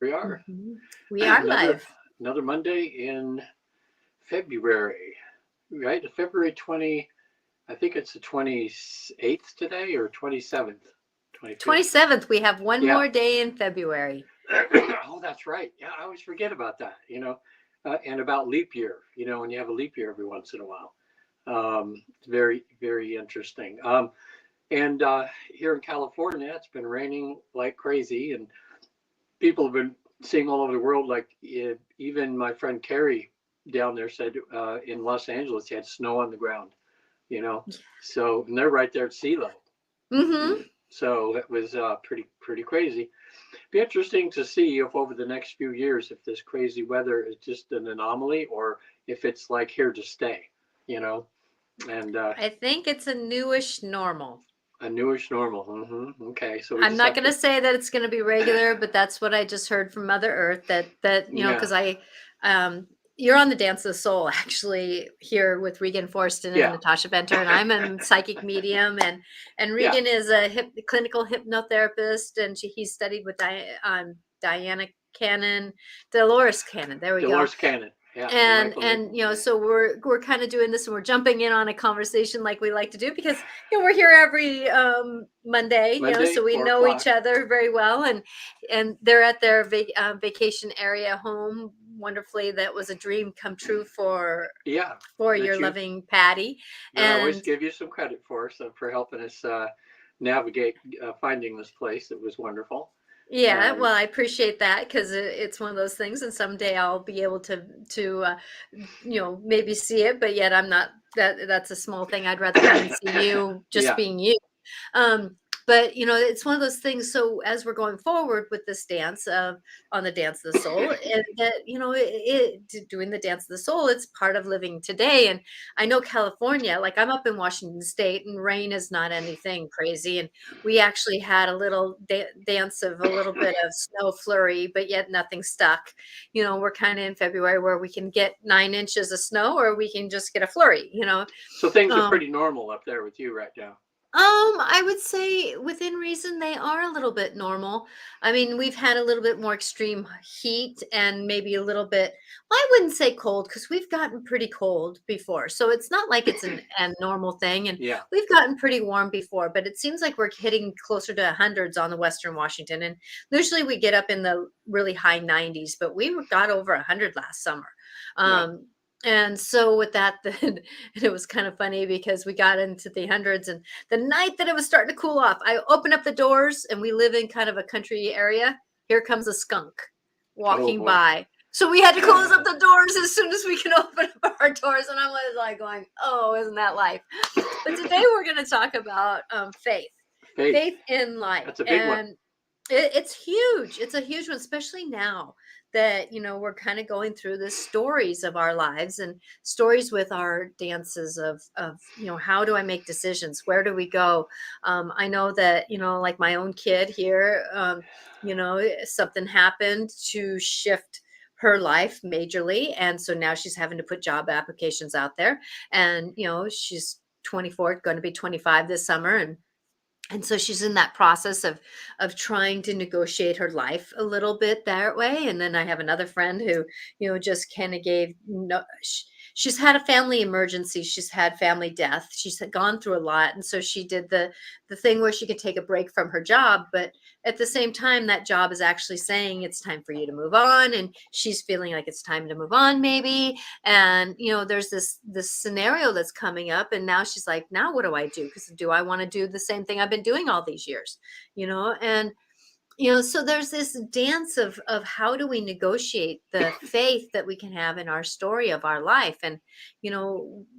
We are. We are another live. another Monday in February, right? February 20. I think it's the 28th today or 27th, 25th. 27th, we have one Yeah. more day in February. Oh, that's right. Yeah, I always forget about that. And about leap year. When you have a leap year every once in a while. It's very, very interesting. And here in California, it's been raining like crazy, and people have been seeing all over the world. Like even my friend Carrie down there said in Los Angeles, he had snow on the ground. You know, so and they're right there at sea level. Mm-hmm. So it was pretty crazy. Be interesting to see if over the next few years, if this crazy weather is just an anomaly or if it's like here to stay. You know, and I think it's a newish normal. a newish normal. Okay, so we I'm just not have going to to. say that it's going to be regular, but that's what I just heard from Mother Earth Yeah, because um, you're on the Dance of the Soul actually here with Regan Forston and yeah, Natasha Venter, and I'm a psychic medium, and yeah. Regan is a clinical hypnotherapist, and he studied with Diana Cannon, Dolores Cannon. There we go. Dolores Cannon. Yeah, and and Michael and Nichols. you know Yeah, so we're kind of doing this, and we're jumping in on a conversation like we like to do because we're here every Monday, Monday, so we four know each o'clock. other very well, and they're at their vacation area home wonderfully. That was a dream come true Yeah, for that your you loving Patty. that I always And give you some credit for, so for helping us navigate finding this place. It was wonderful. yeah, And well, I appreciate that because it's one of those things, and someday I'll be able to maybe see it, but yet I'm not. That's a small thing. I'd rather come and see you just yeah, being you. Um, but it's one of those things. So as we're going forward with this dance of on the Dance of the Soul, and that doing the Dance of the Soul, it's part of living today. And I know California, like I'm up in Washington State, and rain is not anything crazy. And we actually had a little dance of a little bit of snow flurry, but yet nothing stuck. We're kind of in February where we can get 9 inches of snow, or we can just get a flurry. so things are Um, pretty normal up there with you right now. I would say within reason they are a little bit normal. I mean, we've had a little bit more extreme heat and maybe a little bit, well, I wouldn't say cold because we've gotten pretty cold before. So it's not like it's a normal thing. And Yeah, we've gotten pretty warm before, but it seems like we're hitting closer to hundreds on the Western Washington. And usually we get up in the really high 90s, but we got over 100 last summer. yeah. Um, and so with that, then it was kind of funny because we got into the hundreds, and the night that it was starting to cool off, I opened up the doors, and we live in kind of a country area. Here comes a skunk Oh walking boy. by. So we had to close up the doors as soon as we can open up our doors. And I was like going, oh, isn't that life? But today we're going to talk about faith, Faith. faith in life. That's a big one. And it's huge. It's a huge one, especially now that we're kind of going through the stories of our lives and stories with our dances of how do I make decisions? Where do we go? I know that like my own kid here, something happened to shift her life majorly, and so now she's having to put job applications out there, and she's 24, going to be 25 this summer, and so she's in that process of trying to negotiate her life a little bit that way. And then I have another friend who just kind of gave no, she's had a family emergency, she's had family death, she's gone through a lot, and so she did the thing where she could take a break from her job, but at the same time that job is actually saying it's time for you to move on, and she's feeling like it's time to move on maybe. And there's this scenario that's coming up, and now she's like, now what do I do? Because do I want to do the same thing I've been doing all these years? And so there's this dance of how do we negotiate the faith that we can have in our story of our life. And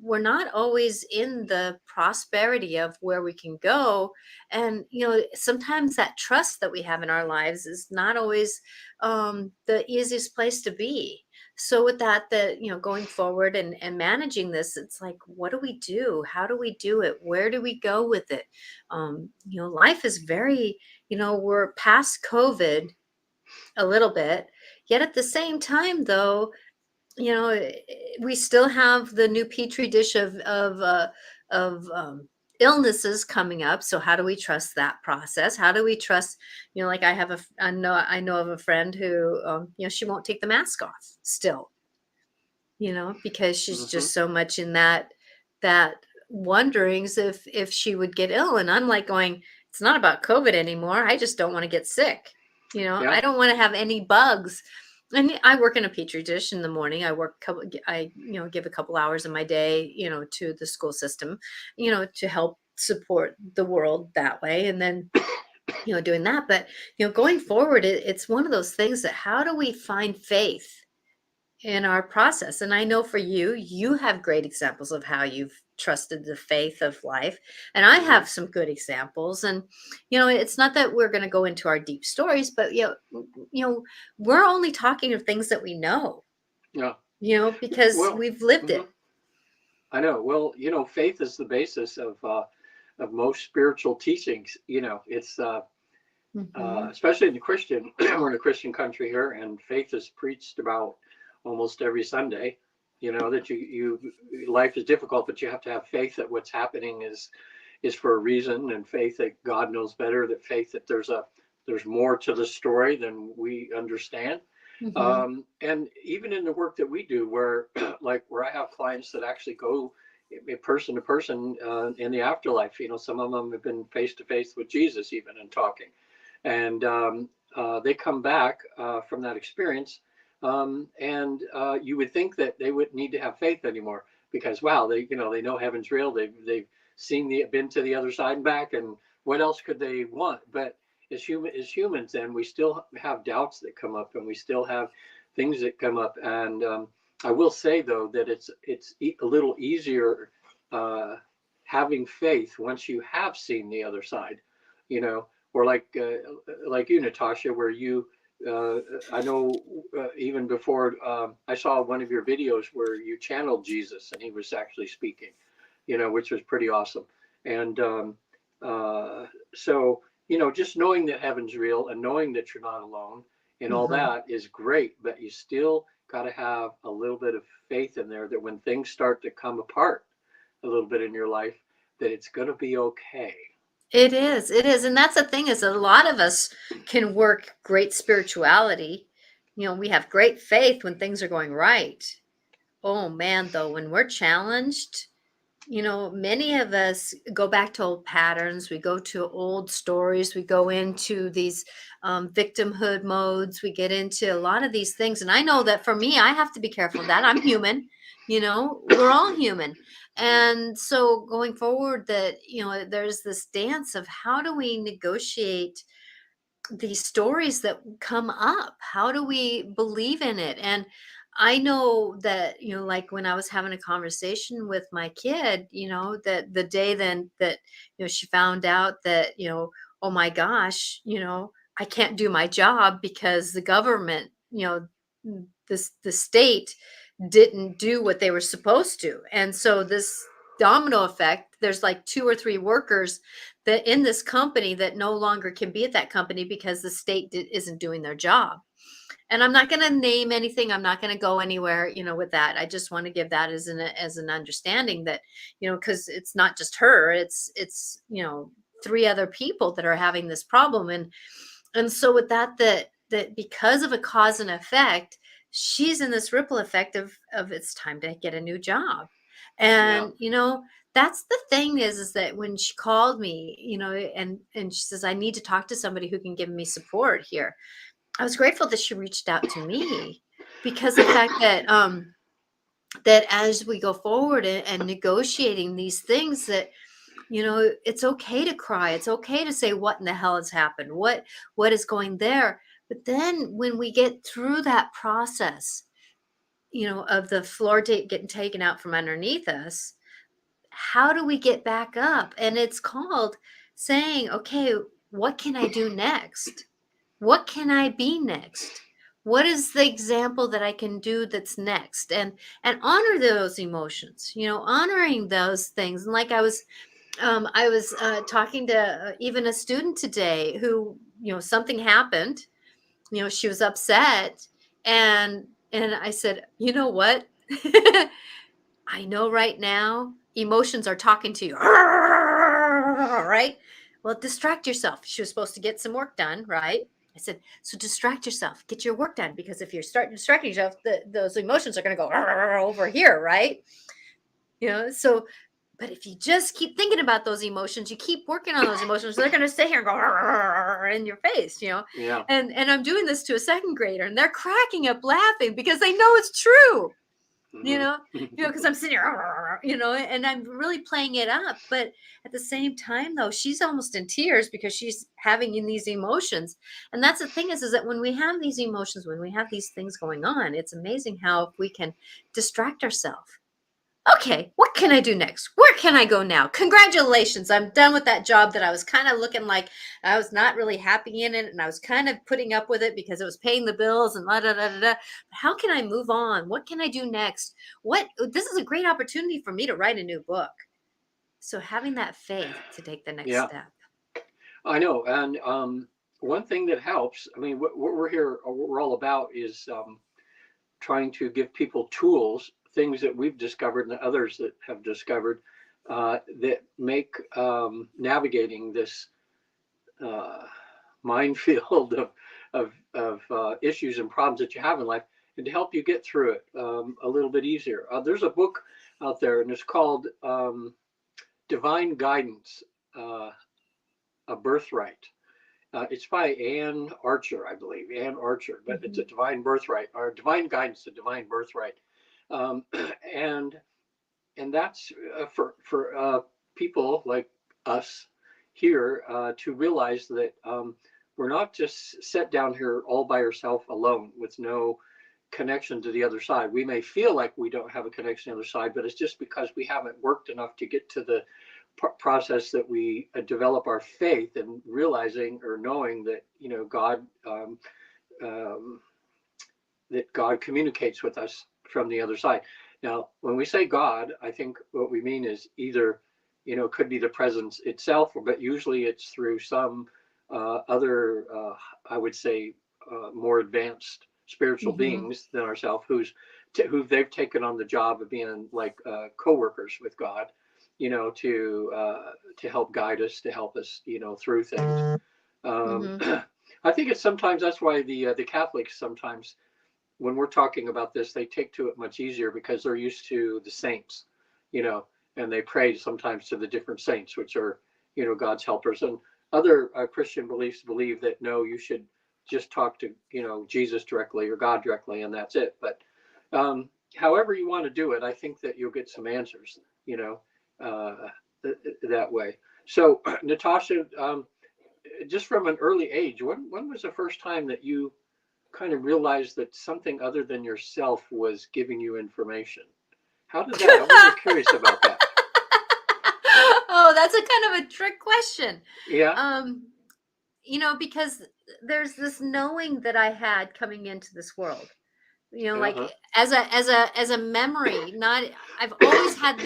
we're not always in the prosperity of where we can go, and sometimes that trust that we have in our lives is not always the easiest place to be. So with that going forward and managing this, it's like, what do we do? How do we do it? Where do we go with it? Life is very, we're past COVID a little bit, yet at the same time, though, you know, we still have the new petri dish of illnesses coming up. So how do we trust that process? How do we trust, like I know of a friend who, she won't take the mask off still, because she's Hmm. just so much in that wonderings if she would get ill. And I'm like going, it's not about COVID anymore. I just don't want to get sick. Yeah. I don't want to have any bugs. And I work in a petri dish in the morning. I give a couple hours of my day, to the school system, to help support the world that way. And then, doing that. But, going forward, it's one of those things that how do we find faith in our process? And I know for you, you have great examples of how you've trusted the faith of life. And I Hmm. have some good examples. And, it's not that we're going to go into our deep stories, but, we're only talking of things that we know, Yeah. because Well, we've lived hmm it. I know. Well, faith is the basis of most spiritual teachings. It's Hmm. especially in the Christian. We're in a Christian country here, and faith is preached about almost every Sunday. That life is difficult, but you have to have faith that what's happening is for a reason, and faith that God knows better. That faith that there's more to the story than we understand. Hmm. And even in the work that we do, where where I have clients that actually go person to person in the afterlife. Some of them have been face to face with Jesus even and talking, and they come back from that experience, and you would think that they wouldn't need to have faith anymore because wow, they know heaven's real. They've been to the other side and back, and what else could they want? But as humans, then we still have doubts that come up, and we still have things that come up. And I will say though that it's a little easier uh, having faith once you have seen the other side, or like you, Natasha, where you. Uh, I know even before I saw one of your videos where you channeled Jesus and he was actually speaking, which was pretty awesome. And uh, so, just knowing that heaven's real and knowing that you're not alone and all Hmm. that is great, but you still got to have a little bit of faith in there that when things start to come apart a little bit in your life, that it's going to be okay. It is. It is. And that's the thing is a lot of us can work great spirituality. We have great faith when things are going right. Oh man, though, when we're challenged, many of us go back to old patterns. We go to old stories. We go into these victimhood modes. We get into a lot of these things. And I know that for me, I have to be careful of that. I'm human. We're all human. And so going forward, that, there's this dance of how do we negotiate these stories that come up? How do we believe in it? And I know that, like when I was having a conversation with my kid, that the day then that, she found out that, oh my gosh, I can't do my job because the government, the state didn't do what they were supposed to. And so this domino effect, there's like two or three workers that in this company that no longer can be at that company because the state isn't doing their job. And I'm not going to name anything. I'm not going to go anywhere, with that. I just want to give that as an understanding that, because it's not just her, it's three other people that are having this problem. And so with that because of a cause and effect, she's in this ripple effect of it's time to get a new job. Yeah. And that's the thing is that when she called me, and she says, I need to talk to somebody who can give me support here. I was grateful that she reached out to me because the fact that as we go forward and negotiating these things that it's okay to cry, it's okay to say what in the hell has happened, what is going there. But then when we get through that process, of the floor getting taken out from underneath us, how do we get back up? And it's called saying, okay, what can I do next? What can I be next? What is the example that I can do that's next? And honor those emotions, honoring those things. And like I was talking to even a student today who, something happened, she was upset. And I said, you know what? I know right now emotions are talking to you. right? Well, distract yourself. She was supposed to get some work done, right? I said, so distract yourself, get your work done, because if you start distracting yourself, those emotions are going to go over here, right? So, but if you just keep thinking about those emotions, you keep working on those emotions, they're going to stay here and go in your face, Yeah. And I'm doing this to a second grader, and they're cracking up laughing because they know it's true. Because I'm sitting here, and I'm really playing it up. But at the same time, though, she's almost in tears because she's having in these emotions. And that's the thing is that when we have these emotions, when we have these things going on, it's amazing how if we can distract ourselves. Okay, what can I do next? Where can I go now? Congratulations, I'm done with that job that I was kind of looking like I was not really happy in it, and I was kind of putting up with it because it was paying the bills and da da da da. But how can I move on? What can I do next? This is a great opportunity for me to write a new book. So having that faith to take the next step. I know, and one thing that helps. I mean, what we're all about is trying to give people tools, things that we've discovered and others that have discovered that make navigating this minefield of issues and problems that you have in life, and to help you get through it a little bit easier. There's a book out there, and it's called Divine Guidance, A Birthright. It's by Ann Archer, I believe, Ann Archer, but it's a Divine Birthright, or Divine Guidance, a Divine Birthright. And that's for people like us here to realize that we're not just set down here all by ourselves alone with no connection to the other side. We may feel like we don't have a connection to the other side, but it's just because we haven't worked enough to get to the process that we develop our faith and realizing or knowing that God that God communicates with us from the other side. Now, when we say God, I think what we mean is either could be the presence itself, but usually it's through some other I would say more advanced spiritual beings than ourselves who they've taken on the job of being like co-workers with God, to help guide us, to help us, through things. I think it's sometimes that's why the Catholics sometimes, when we're talking about this, they take to it much easier because they're used to the saints, and they pray sometimes to the different saints, which are, God's helpers. And other Christian beliefs believe that no, you should just talk to, Jesus directly or God directly, and that's it. But however you want to do it, I think that you'll get some answers, that way. So, Natasha, just from an early age, when was the first time that you kind of realized that something other than yourself was giving you information? How did that? I'm really curious about that. Oh, that's a kind of a trick question. Yeah. Because there's this knowing that I had coming into this world. Like Uh-huh. as a memory, not I've always had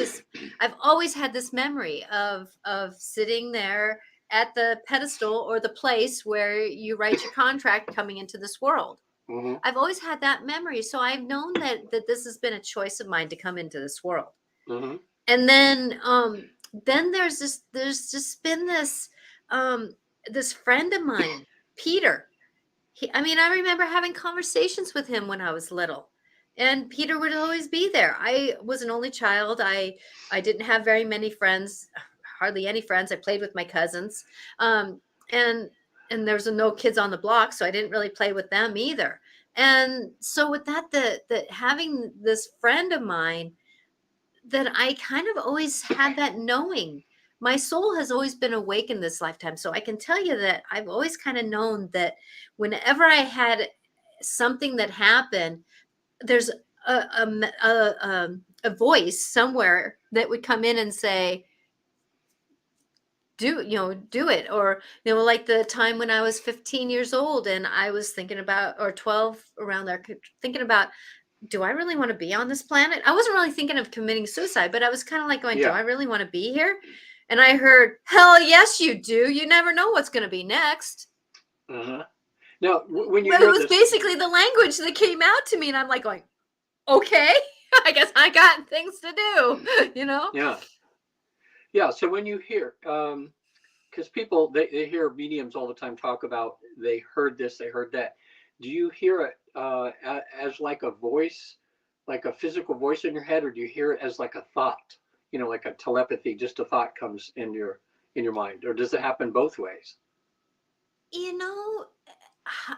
this memory of sitting there at the pedestal or the place where you write your contract coming into this world. I've always had that memory. So I've known that this has been a choice of mine to come into this world. And then there's just been this this friend of mine, Peter. I remember having conversations with him when I was little, and Peter would always be there. I was an only child. I didn't have very many friends, hardly any friends. I played with my cousins, and there was no kids on the block, so I didn't really play with them either. And so with that, having this friend of mine, that I kind of always had that knowing. My soul has always been awake in this lifetime. So I can tell you that I've always kind of known that whenever I had something that happened, there's a voice somewhere that would come in and say, do it. Or, like the time when I was 15 years old and I was thinking about, or 12 around there, thinking about, do I really want to be on this planet? I wasn't really thinking of committing suicide, but I was kind of like going, do I really want to be here? And I heard, hell yes, you do. You never know what's going to be next. Now, when you it was basically the language that came out to me, and I'm like going, okay, I guess I got things to do, Yeah. So when you hear, because people, they hear mediums all the time talk about they heard this, they heard that. Do you hear it as like a voice, like a physical voice in your head, or do you hear it as like a thought? You know, like a telepathy, just a thought comes in your mind, or does it happen both ways? You know, h-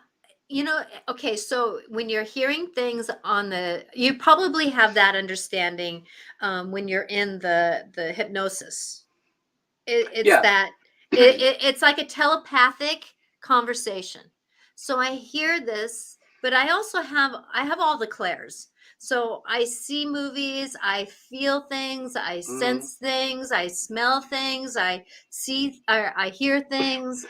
okay, so when you're hearing things on you probably have that understanding when you're in the hypnosis. It's Yeah. that it's like a telepathic conversation. So I hear this, but I have all the clairs. So I see movies, I feel things, I Mm. sense things, I smell things, I hear things.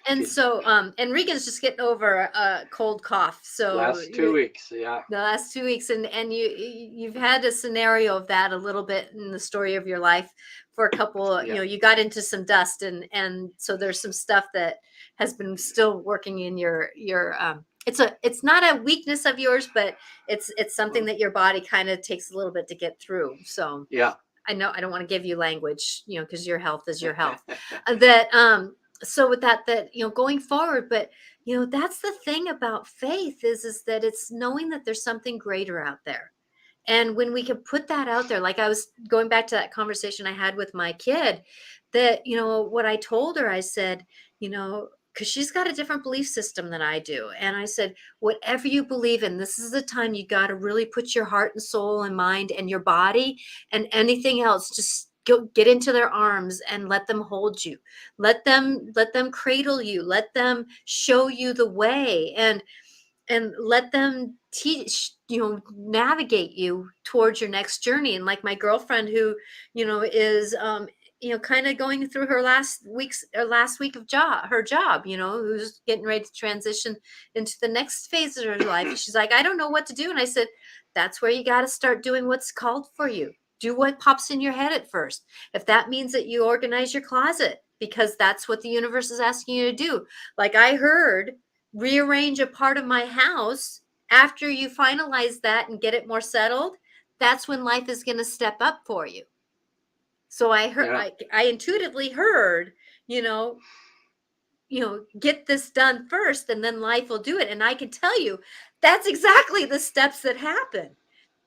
And Excuse me. so and Regan's just getting over a cold cough. So Last 2 weeks, yeah. the last 2 weeks, and you've had a scenario of that a little bit in the story of your life for a couple, Yeah. you got into some dust, and so there's some stuff that has been still working in your it's not a weakness of yours, but it's something Mm. that your body kind of takes a little bit to get through. So Yeah. I know I don't want to give you language, because your health is your health. That so with that going forward, but that's the thing about faith is that it's knowing that there's something greater out there. And when we can put that out there, like I was going back to that conversation I had with my kid, that, what I told her, I said, because she's got a different belief system than I do. And I said, whatever you believe in, this is the time you got to really put your heart and soul and mind and your body and anything else, just go get into their arms and let them hold you. Let them cradle you. Let them show you the way. And let them teach, navigate you towards your next journey. And like my girlfriend who is kind of going through her last week of her job, who's getting ready to transition into the next phase of her life, and she's like, I don't know what to do. And I said, that's where you got to start doing what's called for you. Do what pops in your head at first. If that means that you organize your closet because that's what the universe is asking you to do, like I heard, rearrange a part of my house. After you finalize that and get it more settled, that's when life is going to step up for you. So I heard, Yeah. I intuitively heard, you know get this done first and then life will do it. And I can tell you that's exactly the steps that happen.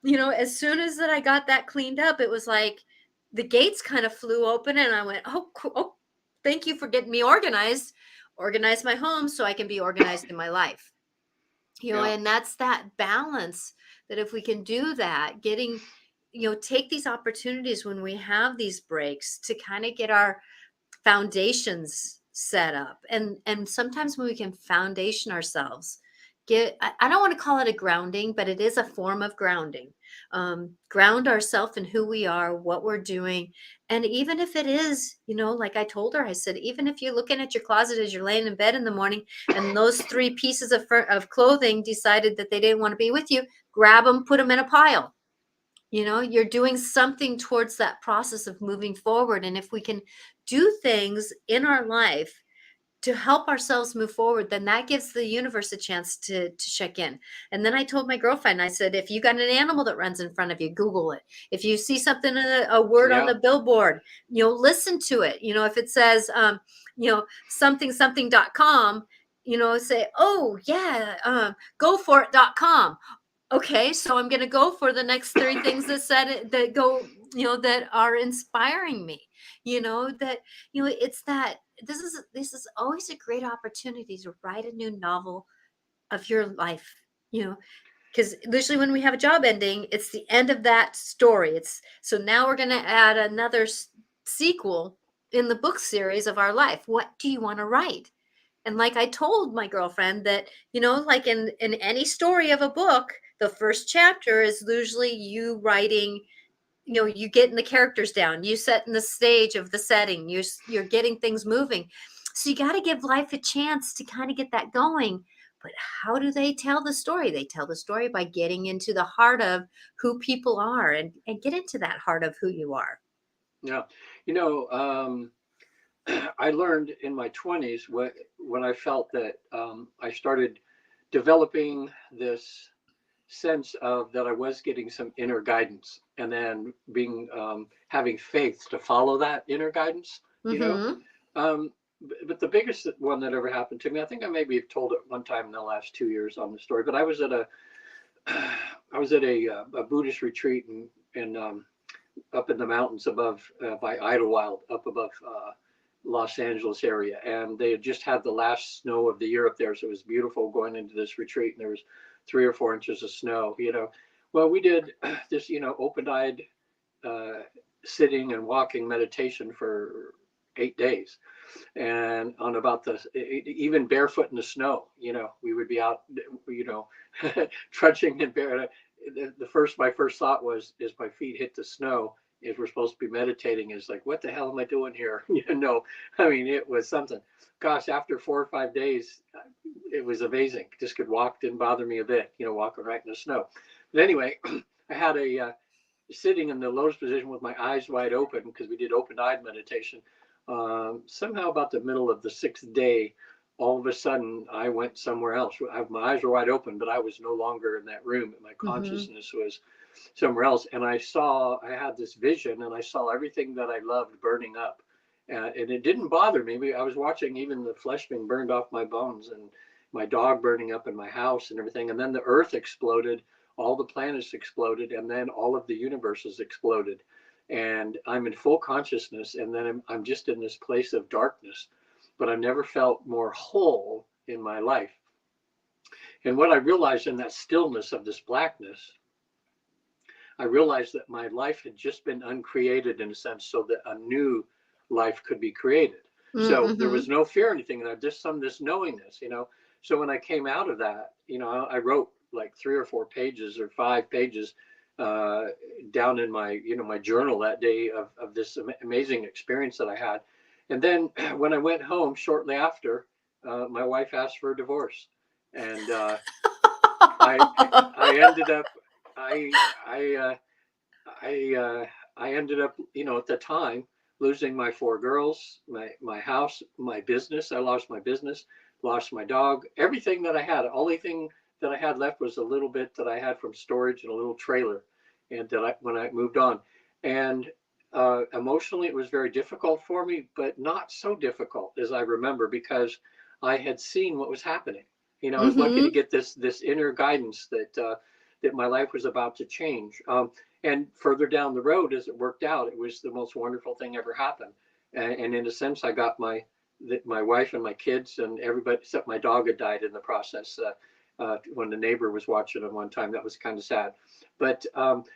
As soon as that I got that cleaned up, it was like the gates kind of flew open and I went, oh, oh, thank you for getting me organize my home so I can be organized in my life. Yeah. And that's that balance, that if we can do that, take these opportunities when we have these breaks to kind of get our foundations set up. And sometimes when we can foundation ourselves, I don't want to call it a grounding, but it is a form of grounding. Ground ourselves in who we are, what we're doing. And even if it is, like I told her, I said, even if you're looking at your closet as you're laying in bed in the morning and those 3 pieces of clothing decided that they didn't want to be with you, grab them, put them in a pile. You're doing something towards that process of moving forward. And if we can do things in our life to help ourselves move forward, then that gives the universe a chance to check in. And then I told my girlfriend, I said, if you got an animal that runs in front of you, Google it. If you see something, a word on Yeah. the billboard, listen to it. If it says, something.com, say, oh yeah, go for it.com. Okay, so I'm going to go for the next 3 things that go, that are inspiring me. That it's that this is always a great opportunity to write a new novel of your life. Because usually when we have a job ending, it's the end of that story. It's so now we're going to add another sequel in the book series of our life. What do you want to write? And like I told my girlfriend that, like in any story of a book, the first chapter is usually you writing, you getting the characters down, you setting the stage of the setting, you're getting things moving. So you got to give life a chance to kind of get that going. But how do they tell the story? They tell the story by getting into the heart of who people are and get into that heart of who you are. Yeah. You know, I learned in my 20s when I felt that I started developing this sense of that I was getting some inner guidance, and then being having faith to follow that inner guidance. you know. Mm-hmm. But the biggest one that ever happened to me, I think I maybe have told it one time in the last 2 years on the story, but I was at a a Buddhist retreat in up in the mountains above by Idlewild, up above Los Angeles area, and they had just had the last snow of the year up there, so it was beautiful going into this retreat, and there was 3 or 4 inches of snow. Well, we did this, open-eyed sitting and walking meditation for 8 days, and on about even barefoot in the snow. We would be out, you know, trudging and bare. My first thought was, is my feet hit the snow, if we're supposed to be meditating, is like, what the hell am I doing here? I mean, it was something. Gosh, after 4 or 5 days, it was amazing. Just could walk, didn't bother me a bit, walking right in the snow. But anyway, I had a sitting in the lotus position with my eyes wide open, because we did open-eyed meditation. Somehow about the middle of the 6th day, all of a sudden I went somewhere else. My eyes were wide open, but I was no longer in that room. My consciousness was somewhere else. And I had this vision, and I saw everything that I loved burning up. And it didn't bother me. I was watching even the flesh being burned off my bones, and my dog burning up in my house and everything. And then the earth exploded, all the planets exploded, and then all of the universes exploded. And I'm in full consciousness, and then I'm just in this place of darkness, but I've never felt more whole in my life. And what I realized in that stillness of this blackness, I realized that my life had just been uncreated, in a sense, so that a new life could be created. So there was no fear or anything, and just this knowingness, So when I came out of that, I wrote like 3 or 4 pages or 5 pages down in my journal that day of this amazing experience that I had. And then when I went home shortly after, my wife asked for a divorce, and I ended up I ended up, at the time, losing my 4 girls, my house, my business. I lost my business, lost my dog, everything that I had. The only thing that I had left was a little bit that I had from storage and a little trailer, and when I moved on. And emotionally, it was very difficult for me, but not so difficult as I remember, because I had seen what was happening. I was lucky to get this inner guidance that my life was about to change. And further down the road, as it worked out, it was the most wonderful thing ever happened. And in a sense, I got my wife and my kids and everybody, except my dog, had died in the process. When the neighbor was watching them one time, that was kind of sad. But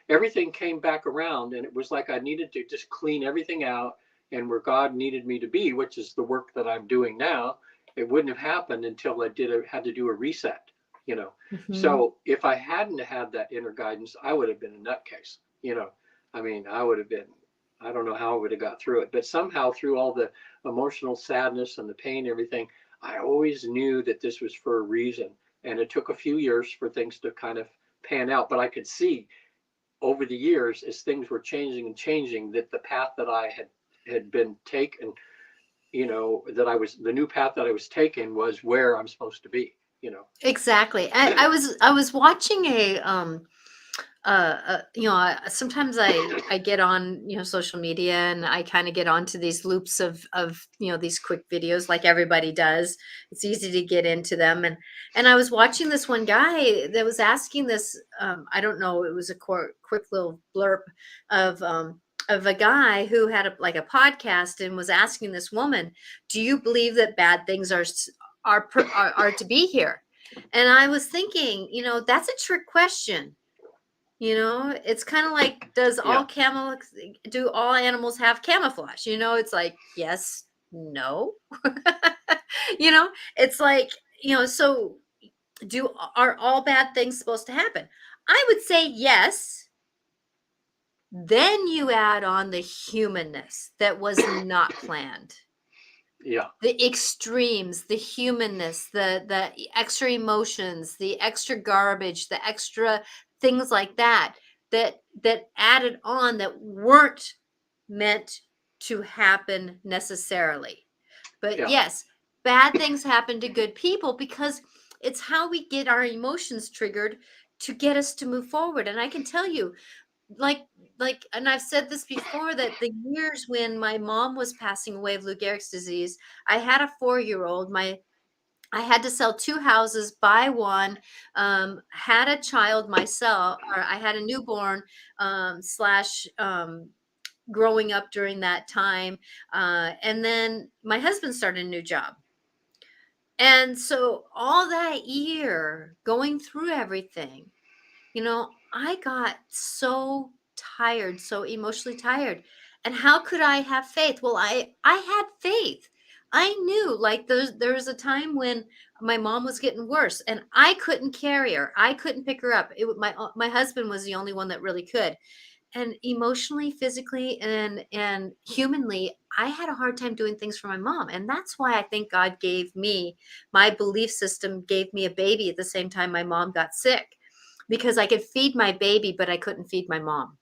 everything came back around, and it was like I needed to just clean everything out, and where God needed me to be, which is the work that I'm doing now, it wouldn't have happened until I had to do a reset. So if I hadn't had that inner guidance, I would have been a nutcase. I mean, I would have been, I don't know how I would have got through it, but somehow through all the emotional sadness and the pain and everything, I always knew that this was for a reason. And it took a few years for things to kind of pan out, but I could see over the years, as things were changing and changing, that the path that I had been taken, the new path that I was taking was where I'm supposed to be. Exactly. I was watching sometimes I get on, social media, and I kind of get onto these loops of these quick videos, like everybody does. It's easy to get into them. And I was watching this one guy that was asking this, I don't know, it was a quick little blurb of a guy who had a podcast, and was asking this woman, do you believe that bad things are to be here? And I was thinking, that's a trick question. It's kind of like, do all animals have camouflage? It's like, yes, no. It's like, so are all bad things supposed to happen? I would say yes. Then you add on the humanness that was not planned. Yeah. The extremes, the humanness, the extra emotions, the extra garbage, the extra things like that added on, that weren't meant to happen necessarily. But yes, bad things happen to good people, because it's how we get our emotions triggered to get us to move forward. And I can tell you, like, like, and I've said this before, that the years when my mom was passing away of Lou Gehrig's disease, I had a 4-year-old. I had to sell 2 houses, buy 1, had a child myself, or I had a newborn, slash, growing up during that time. And then my husband started a new job. And so all that year going through everything, I got so tired, so emotionally tired. And how could I have faith? Well, I had faith. I knew, like, there was a time when my mom was getting worse and I couldn't carry her. I couldn't pick her up. My husband was the only one that really could. And emotionally, physically, and humanly, I had a hard time doing things for my mom. And that's why I think God gave me, my belief system gave me a baby at the same time my mom got sick, because I could feed my baby, but I couldn't feed my mom.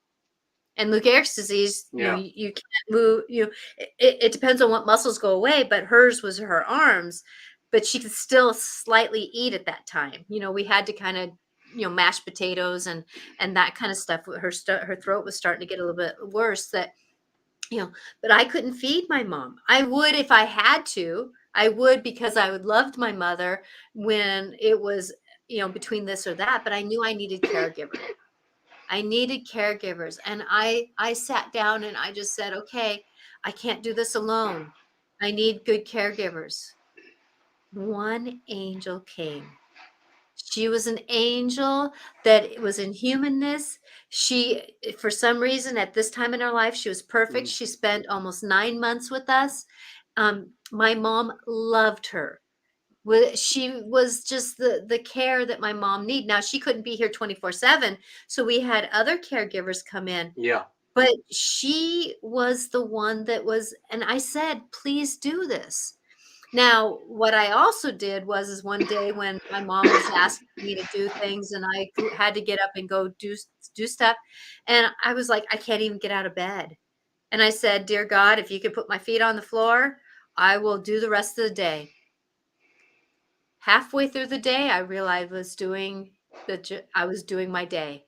And Lou Gehrig's disease, Yeah. you can't move, it depends on what muscles go away, but hers was her arms, but she could still slightly eat at that time. We had to kind of, mash potatoes and that kind of stuff. Her throat was starting to get a little bit worse, but I couldn't feed my mom. I would if I had to. I would, because I would loved my mother when it was, between this or that, but I knew I needed caregivers. I needed caregivers. And I sat down and I just said, okay, I can't do this alone. I need good caregivers. One angel came. She was an angel that was in humanness. She, for some reason, at this time in her life, she was perfect. Mm. She spent almost 9 months with us. My mom loved her. She was just the care that my mom needed. Now, she couldn't be here 24/7, so we had other caregivers come in, Yeah. but she was the one that was, and I said, please do this. Now, what I also did is one day when my mom was asking me to do things and I had to get up and go do stuff, and I was like, I can't even get out of bed. And I said, dear God, if you could put my feet on the floor, I will do the rest of the day. Halfway through the day, I realized I was doing my day.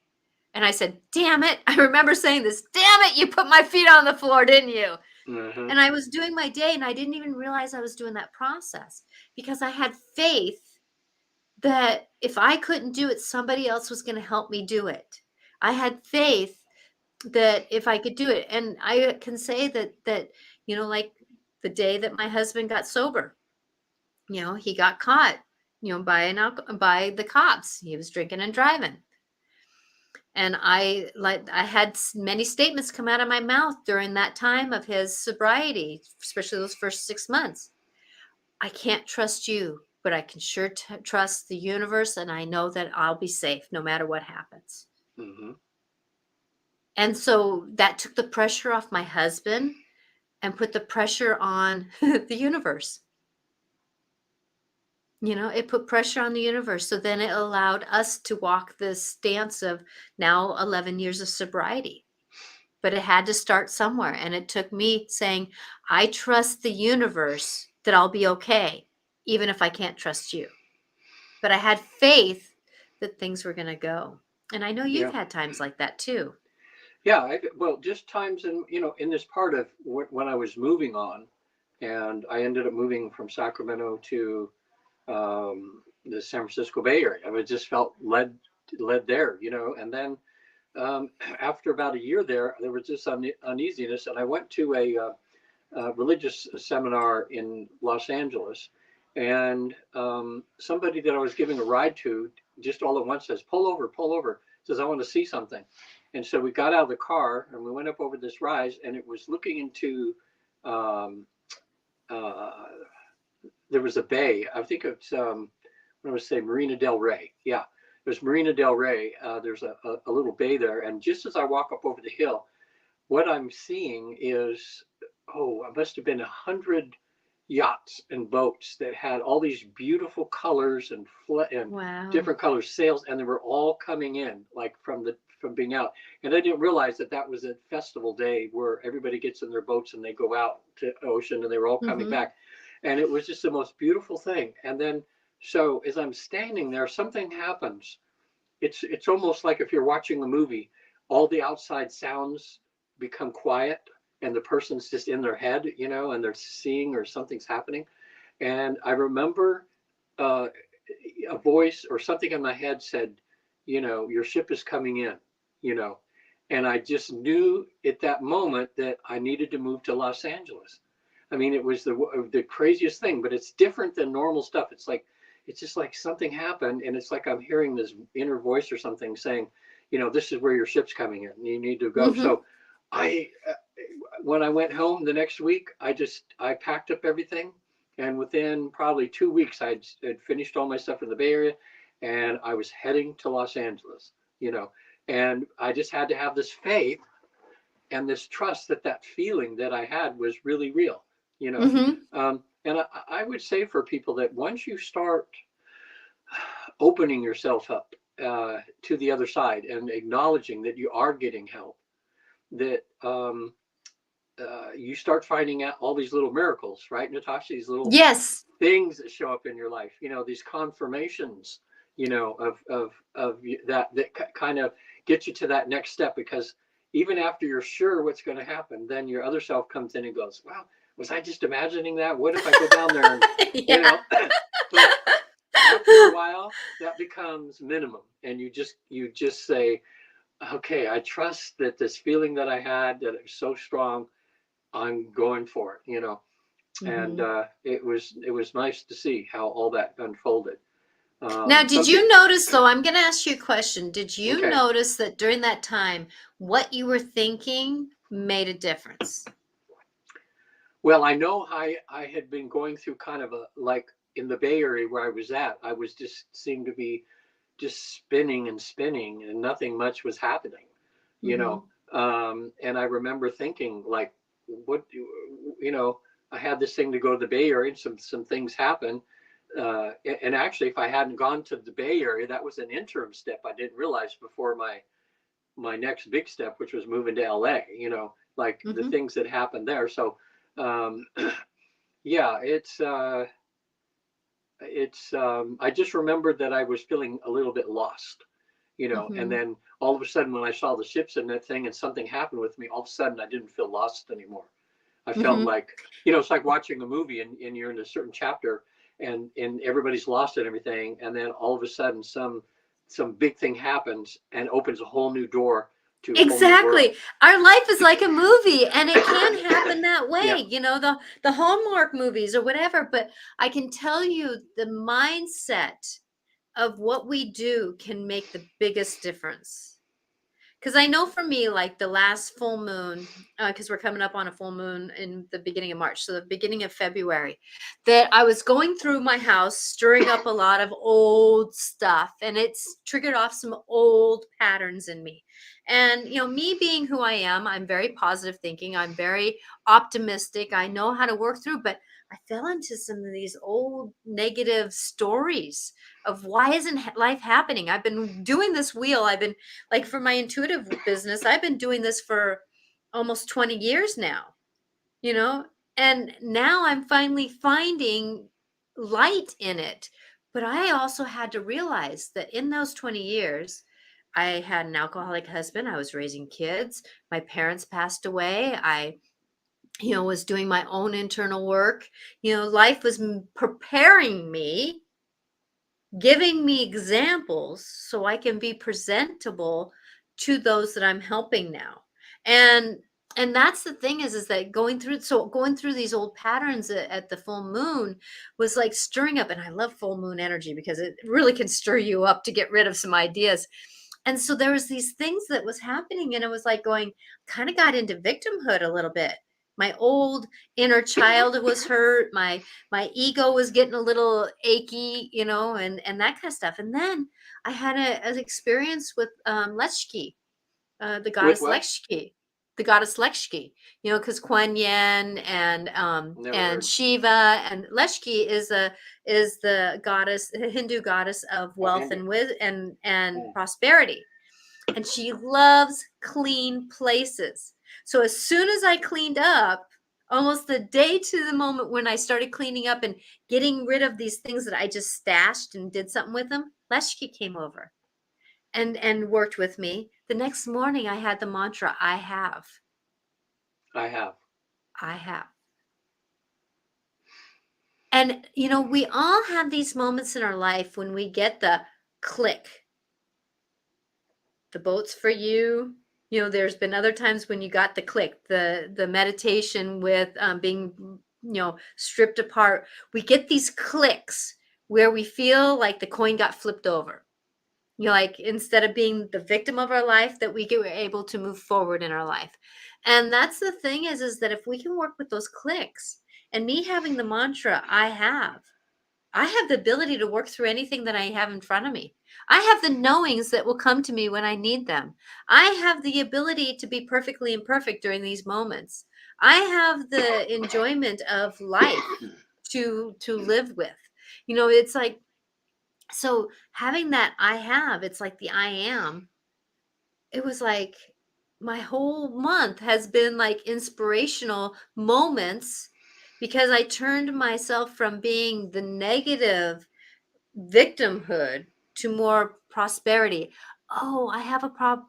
And I said, damn it. I remember saying this, damn it, you put my feet on the floor, didn't you? Mm-hmm. And I was doing my day and I didn't even realize I was doing that process, because I had faith that if I couldn't do it, somebody else was going to help me do it. I had faith that if I could do it. And I can say that, like the day that my husband got sober, he got caught, by the cops. He was drinking and driving. And I had many statements come out of my mouth during that time of his sobriety, especially those first 6 months. I can't trust you, but I can sure trust the universe, and I know that I'll be safe no matter what happens. Mm-hmm. And so that took the pressure off my husband and put the pressure on the universe. It put pressure on the universe. So then it allowed us to walk this dance of now 11 years of sobriety. But it had to start somewhere. And it took me saying, I trust the universe that I'll be okay, even if I can't trust you. But I had faith that things were going to go. And I know you've Yeah. had times like that too. Yeah. Well, just times in this part of when I was moving on, and I ended up moving from Sacramento to the San Francisco Bay Area. I just felt led there, and then after about a year there was this uneasiness, and I went to a religious seminar in Los Angeles, and somebody that I was giving a ride to just all at once says, pull over, says, I want to see something. And so we got out of the car and we went up over this rise, and it was looking into um, uh, there was a bay. I think it's I would say Marina Del Rey. Yeah, there's Marina Del Rey. There's a little bay there, and just as I walk up over the hill, what I'm seeing is, it must have been 100 yachts and boats that had all these beautiful colors and Wow. different color sails, and they were all coming in like from being out. And I didn't realize that was a festival day where everybody gets in their boats and they go out to ocean, and they were all coming back, and it was just the most beautiful thing. And then so as I'm standing there, something happens. It's almost like if you're watching a movie. all the outside sounds become quiet and the person's just in their head, and they're seeing or something's happening. And I remember uh, a voice or something in my head said, your ship is coming in, you know. And I just knew at that moment that I needed to move to Los Angeles. I mean, it was the craziest thing, but it's different than normal stuff. It's just like something happened, and it's like I'm hearing this inner voice or something saying, this is where your ship's coming in. And you need to go. Mm-hmm. So, I when I went home the next week, I packed up everything, and within probably 2 weeks, I'd finished all my stuff in the Bay Area, and I was heading to Los Angeles. And I just had to have this faith and this trust that that feeling that I had was really real. You know, Mm-hmm. and I would say for people that once you start opening yourself up to the other side and acknowledging that you are getting help, that you start finding out all these little miracles, right, Natasha? These little Yes. things that show up in your life. These confirmations. Of that kind of get you to that next step, because even after you're sure what's going to happen, then your other self comes in and goes, "Wow, was I just imagining that? What if I go down there and Yeah. But after a while, that becomes minimum, and you just say, okay, I trust that this feeling that I had, that it was so strong, I'm going for it. And Mm-hmm. it was nice to see how all that unfolded. Now, did Some you people, notice, though, I'm going to ask you a question. Did you okay. notice that during that time, what you were thinking made a difference? Well, I know I had been going through kind of a, like, in the Bay Area where I was at, I was just seemed to be just spinning and spinning, and nothing much was happening, you Mm-hmm. know. And I remember thinking, like, what do I had this thing to go to the Bay Area, and some things happened. And actually, if I hadn't gone to the Bay Area, that was an interim step I didn't realize before my next big step, which was moving to LA, like the Mm-hmm. things that happened there. So, um, yeah, I just remembered that I was feeling a little bit lost, and Mm-hmm. then all of a sudden, when I saw the ships and that thing and something happened with me, all of a sudden I didn't feel lost anymore. I felt Mm-hmm. like, it's like watching a movie, and you're in a certain chapter, and everybody's lost and everything. And then all of a sudden some big thing happens and opens a whole new door to a whole new world. Exactly. Our life is like a movie, and it can happen that Yeah. way, the Hallmark movies or whatever. But I can tell you the mindset of what we do can make the biggest difference. Because I know for me, like the last full moon, because we're coming up on a full moon in the beginning of March, so the beginning of February, that I was going through my house, stirring up a lot of old stuff, and it's triggered off some old patterns in me. And, me being who I am, I'm very positive thinking, I'm very optimistic, I know how to work through, but I fell into some of these old negative stories of why isn't life happening? I've been doing this wheel. I've been like for my intuitive business, I've been doing this for almost 20 years now, you know, and now I'm finally finding light in it. But I also had to realize that in those 20 years, I had an alcoholic husband. I was raising kids. My parents passed away. I, was doing my own internal work. Life was preparing me, giving me examples so I can be presentable to those that I'm helping now. And that's the thing is that going through these old patterns at the full moon was like stirring up. And I love full moon energy because it really can stir you up to get rid of some ideas. And so there was these things that was happening, and it was like going, kind of got into victimhood a little bit. My old inner child was hurt. My ego was getting a little achy, and that kind of stuff. And then I had an experience with Lechki, the With goddess what? Lechki, the goddess Lechki, because Kuan Yin Never and heard. Shiva and Lechki is the goddess, Hindu goddess of Oh, wealth Hindu. and Mm. prosperity, and she loves clean places. So as soon as I cleaned up, almost the day to the moment when I started cleaning up and getting rid of these things that I just stashed and did something with them, Leshki came over. and worked with me. The next morning I had the mantra, I have. I have. I have. And we all have these moments in our life when we get the click. The boat's for you. There's been other times when you got the click, the meditation with being stripped apart. We get these clicks where we feel like the coin got flipped over. Like instead of being the victim of our life, that we're able to move forward in our life. And that's the thing is that if we can work with those clicks, and me having the mantra, I have the ability to work through anything that I have in front of me. I have the knowings that will come to me when I need them. I have the ability to be perfectly imperfect during these moments. I have the enjoyment of life to live with. It's like, so having that it's like the I am, it was like my whole month has been like inspirational moments, because I turned myself from being the negative victimhood to more prosperity. Oh, I have a problem.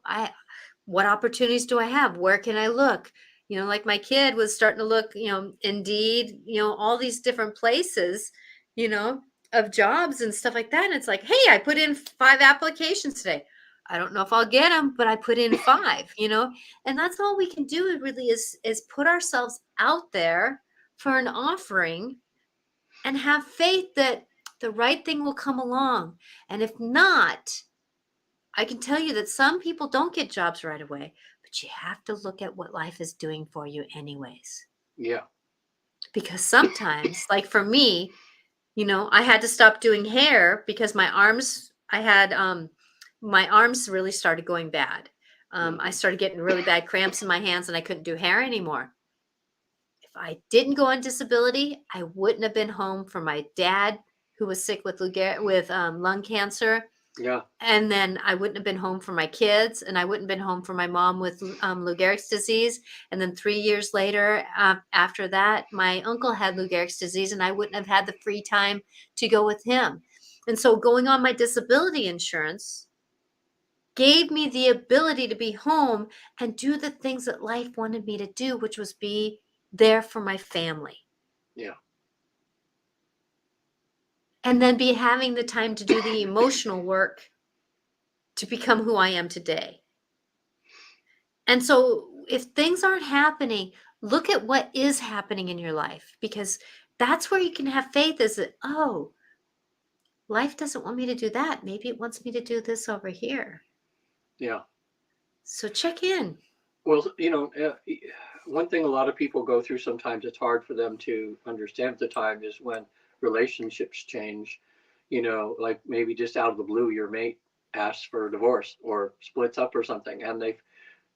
What opportunities do I have? Where can I look? Like my kid was starting to look, Indeed, all these different places, you know, of jobs and stuff like that. And it's like, hey, I put in 5 applications today. I don't know if I'll get them, but I put in 5, and that's all we can do really is put ourselves out there for an offering and have faith that the right thing will come along. And if not, I can tell you that some people don't get jobs right away, but you have to look at what life is doing for you anyways. Yeah. Because sometimes, like for me, I had to stop doing hair because my arms really started going bad. I started getting really bad cramps in my hands and I couldn't do hair anymore. If I didn't go on disability, I wouldn't have been home for my dad, who was sick with lung cancer. Yeah. And then I wouldn't have been home for my kids, and I wouldn't have been home for my mom with Lou Gehrig's disease. And then 3 years later, after that, my uncle had Lou Gehrig's disease, and I wouldn't have had the free time to go with him. And so going on my disability insurance gave me the ability to be home and do the things that life wanted me to do, which was be there for my family. Yeah. And then be having the time to do the emotional work to become who I am today. And so if things aren't happening, look at what is happening in your life, because that's where you can have faith, is that, oh, life doesn't want me to do that. Maybe it wants me to do this over here. Yeah. So check in. Well, one thing a lot of people go through, sometimes it's hard for them to understand at the time, is when relationships change, like maybe just out of the blue, your mate asks for a divorce or splits up or something, and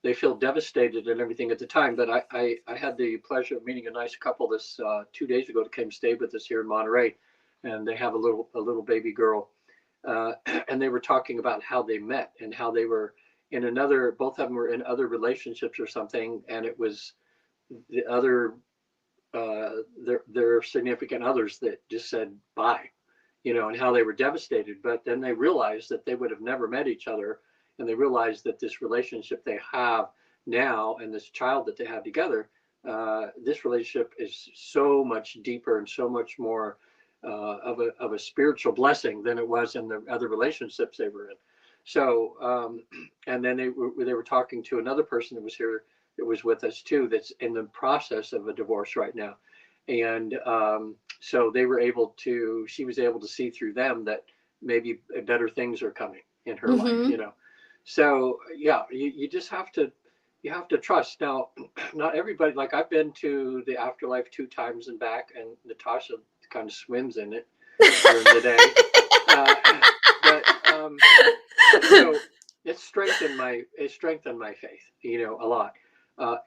they feel devastated and everything at the time. But I had the pleasure of meeting a nice couple this 2 days ago that came stay with us here in Monterey, and they have a little baby girl, and they were talking about how they met and how they were in both of them were in other relationships or something, and it was the other their significant others that just said bye, and how they were devastated. But then they realized that they would have never met each other, and they realized that this relationship they have now and this child that they have together, this relationship is so much deeper and so much more of a spiritual blessing than it was in the other relationships they were in. So, and then they were talking to another person that was here, that was with us too, that's in the process of a divorce right now. And so she was able to see through them that maybe better things are coming in her life, So yeah, you just have to trust. Now, not everybody, like I've been to the afterlife 2 times and back, and Natasha kind of swims in it during the day. So it's strengthened my faith, a lot.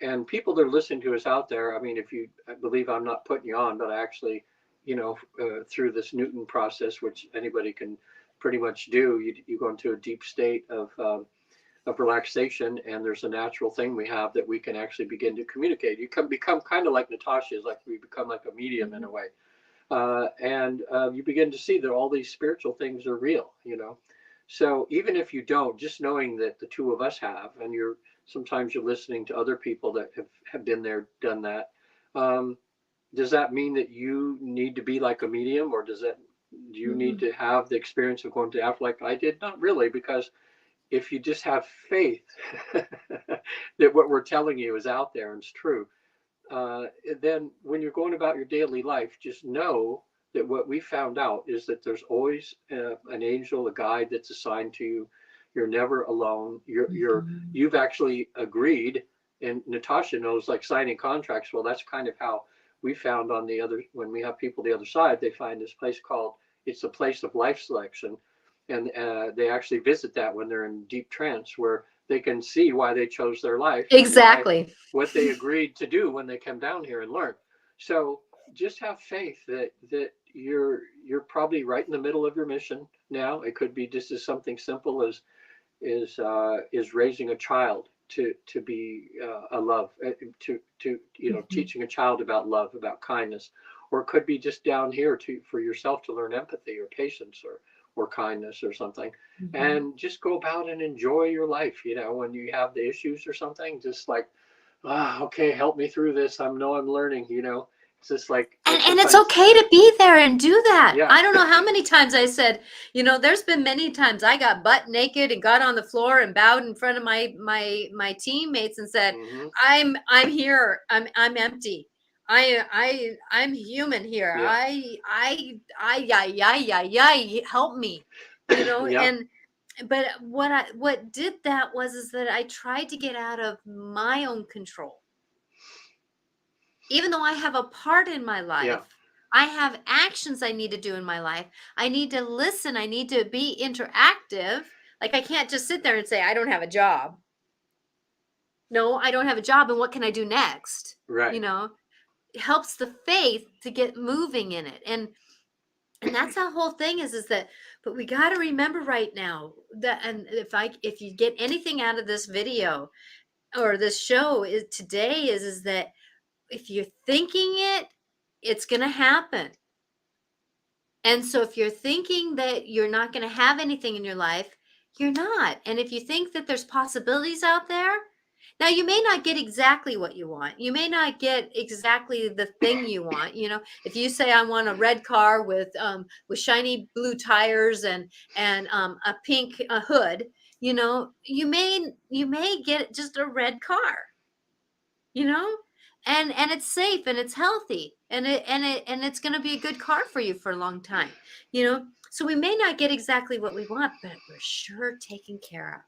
And people that are listening to us out there, I mean, I believe I'm not putting you on, but I actually, through this Newton process, which anybody can pretty much do, you go into a deep state of relaxation, and there's a natural thing we have that we can actually begin to communicate. You can become kind of like Natasha is, like we become like a medium in a way. And you begin to see that all these spiritual things are real, So even if you don't, just knowing that the two of us have, and sometimes you're listening to other people that have been there, done that. Um, does that mean that you need to be like a medium, or do you need Mm-mm. to have the experience of going to after like I did? Not really, because if you just have faith that what we're telling you is out there and it's true, uh, then when you're going about your daily life, just know that what we found out is that there's always an angel, a guide that's assigned to you. You're never alone. Mhm. You've actually agreed, and Natasha knows, like signing contracts. Well, that's kind of how we found on the other, when we have people the other side, they find this place called, it's a place of life selection. And they actually visit that when they're in deep trance, where they can see why they chose their life and why Exactly. what they agreed to do when they come down here and learn. So just have faith that you're probably right in the middle of your mission now. It could be just as something simple as is raising a child to be a love, to Mhm. teaching a child about love, about kindness, or it could be just down here to for yourself to learn empathy or patience or kindness or something, Mhm. and just go about and enjoy your life. When you have the issues or something, just like, okay, help me through this. I'm learning. It's just like And it's sometimes, okay to be there and do that. yeah. I don't know how many times I said, there's been many times I got butt naked and got on the floor and bowed in front of my teammates and said, Hmm. I'm here. I'm empty. I'm human here. Yeah. Yeah, help me. Yeah. And but what did that was is that I tried to get out of my own control. Even though I have a part in my Yeah. life, I have actions I need to do in my life. I need to listen. I need to be interactive. Like I can't just sit there and say, I don't have a job. No, I don't have a job. And what can I do next? You Right. know, it helps the faith to get moving in it. And that's the whole thing is that, but we got to remember right now that, and if you get anything out of this video or this show is today is that if you're thinking it, it's going to happen. And so if you're thinking that you're not going to have anything in your life, you're not. And if you think that there's possibilities out there, now you may not get exactly what you want. You may not get exactly the thing you want. If you say I want a red car with shiny blue tires and a pink hood, you may get just a red car you know and it's safe and it's healthy and it's going to be a good car for you for a long time so we may not get exactly what we want, but we're sure taken care of.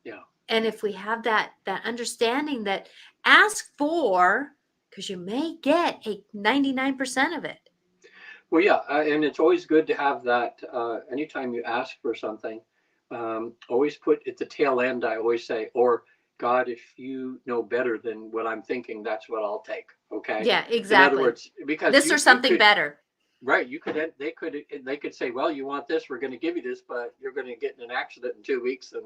Yeah. And if we have that understanding that ask for, because you may get a 99% of it. Well, yeah, and it's always good to have that. Anytime you ask for something, always put at the tail end. I always say, or God, if you know better than what I'm thinking, that's what I'll take. Okay. Yeah, In other exactly. words, because This or you something could, better. right, they could say, well, you want this, we're going to give you this, but you're going to get in an accident in 2 weeks, and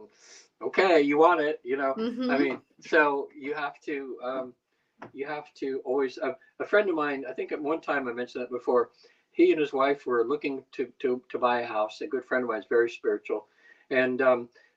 okay, you want it. I Mm-hmm. mean, so you have to always. A friend of mine, I think at one time I mentioned that before. He and his wife were looking to buy a house. A good friend of mine is very spiritual, and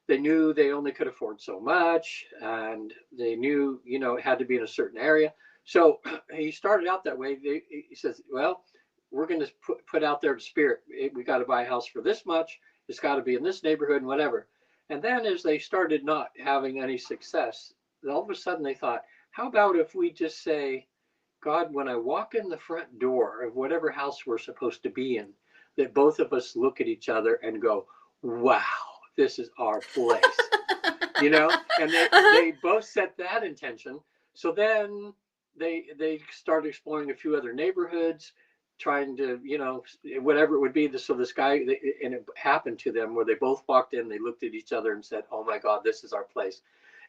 they knew they only could afford so much, and they knew it had to be in a certain area. So he started out that way. He says, "Well, we're going to put out there the spirit. We got to buy a house for this much. It's got to be in this neighborhood and whatever." And then as they started not having any success, all of a sudden they thought, how about if we just say, God, when I walk in the front door of whatever house we're supposed to be in, that both of us look at each other and go, wow, this is our place, and Uh-huh. they both set that intention. So then they started exploring a few other neighborhoods, trying to, whatever it would be. So this guy, and it happened to them where they both walked in, they looked at each other and said, oh my God, this is our place.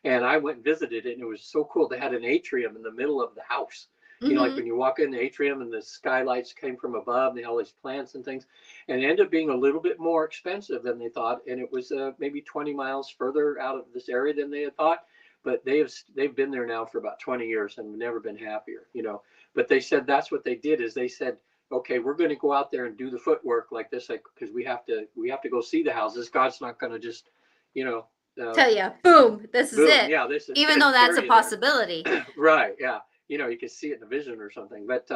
And I went and visited it, and it was so cool. They had an atrium in the middle of the house. Like Mm-hmm. when you walk in the atrium and the skylights came from above, and they had all these plants and things. And it ended up being a little bit more expensive than they thought. And it was maybe 20 miles further out of this area than they had thought. But they've been there now for about 20 years and never been happier. But they said that's what they did is they said, okay, we're going to go out there and do the footwork like this, like, because we have to go see the houses. God's not going to just, you know, Tell you, boom, this is boom, it. yeah, this is Even though that's a carry you possibility. there. Right, yeah, you can see it in a vision or something. But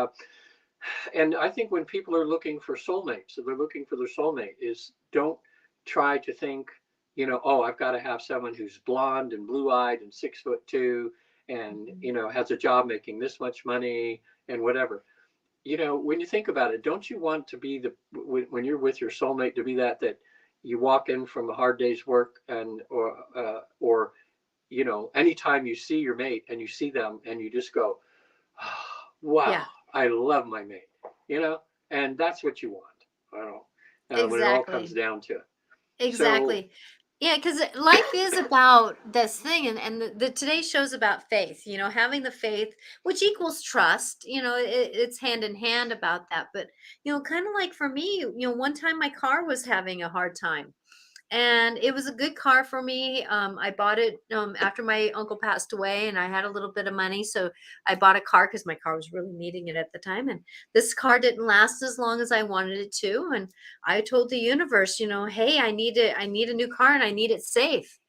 and I think when people are looking for soulmates, so they're looking for their soulmate, is don't try to think, oh, I've got to have someone who's blonde and blue-eyed and 6'2" and has a job making this much money and whatever. When you think about it, don't you want to be when you're with your soulmate, to be that you walk in from a hard day's work, and or anytime you see your mate and you see them and you just go, oh, wow, Yeah. I love my mate, and that's what you want. I don't know, when it all comes Exactly. down to it. Exactly. Yeah, because life is about this thing, and the today's show's about faith. Having the faith, which equals trust. It's hand in hand about that. But kind of like for me, one time my car was having a hard time, and it was a good car for me. I bought it after my uncle passed away, and I had a little bit of money, so I bought a car because my car was really needing it at the time. And this car didn't last as long as I wanted it to, and I told the universe, hey, I need it. I need a new car, and I need it safe.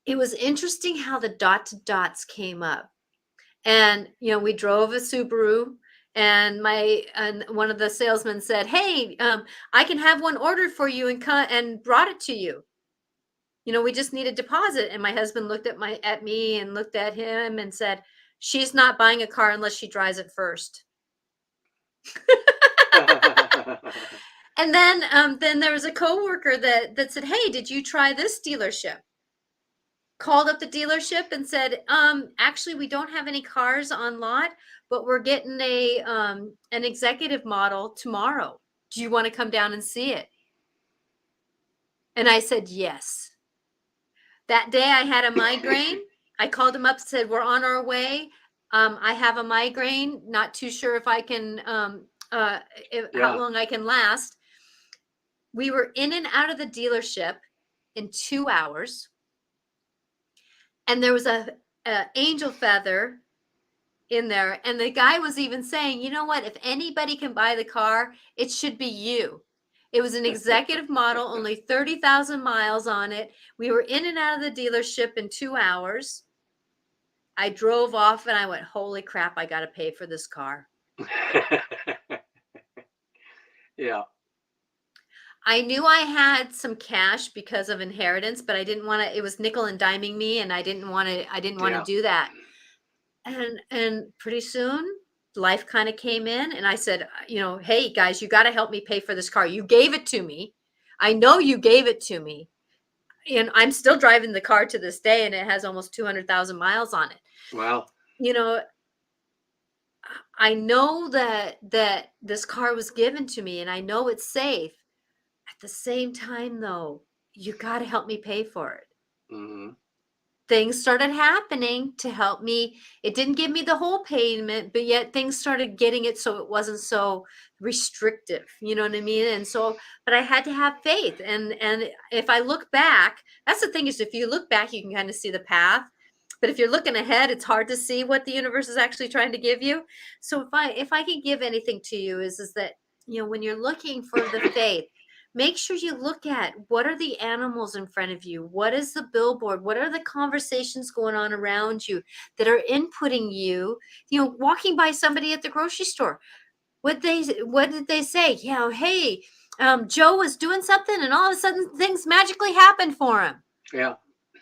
It was interesting how the dot dots came up, and we drove a Subaru. And one of the salesmen said, "Hey, I can have one ordered for you and brought it to you. We just need a deposit." And my husband looked at me and looked at him and said, "She's not buying a car unless she drives it first." And then there was a coworker that said, "Hey, did you try this dealership?" Called up the dealership and said, "Actually, we don't have any cars on lot, but we're getting an executive model tomorrow. Do you want to come down and see it?" And I said, "Yes." That day I had a migraine. I called him up, said, "We're on our way. I have a migraine. Not too sure if I can, how long I can last." We were in and out of the dealership in 2 hours. And there was a angel feather in there. And the guy was even saying, "You know what? If anybody can buy the car, it should be you." It was an executive model, only 30,000 miles on it. We were in and out of the dealership in 2 hours. I drove off and I went, "Holy crap, I got to pay for this car." Yeah. I knew I had some cash because of inheritance, but I didn't want to, it was nickel and diming me, and I didn't want to do that. And pretty soon life kind of came in, and I said, "Hey guys, you got to help me pay for this car. You gave it to me. I know you gave it to me." And I'm still driving the car to this day, and it has almost 200,000 miles on it. Wow. I know that this car was given to me, and I know it's safe. At the same time, though, you got to help me pay for it. Mm-hmm. Things started happening to help me. It didn't give me the whole payment, but yet things started getting it so it wasn't so restrictive. You know what I mean? And so, but I had to have faith. And if I look back, that's the thing, is if you look back, you can kind of see the path. But if you're looking ahead, it's hard to see what the universe is actually trying to give you. So if I can give anything to you, is that, when you're looking for the faith, make sure you look at what are the animals in front of you, what is the billboard, what are the conversations going on around you that are inputting you. Walking by somebody at the grocery store, what did they say? Hey, Joe was doing something, and all of a sudden things magically happened for him. Yeah.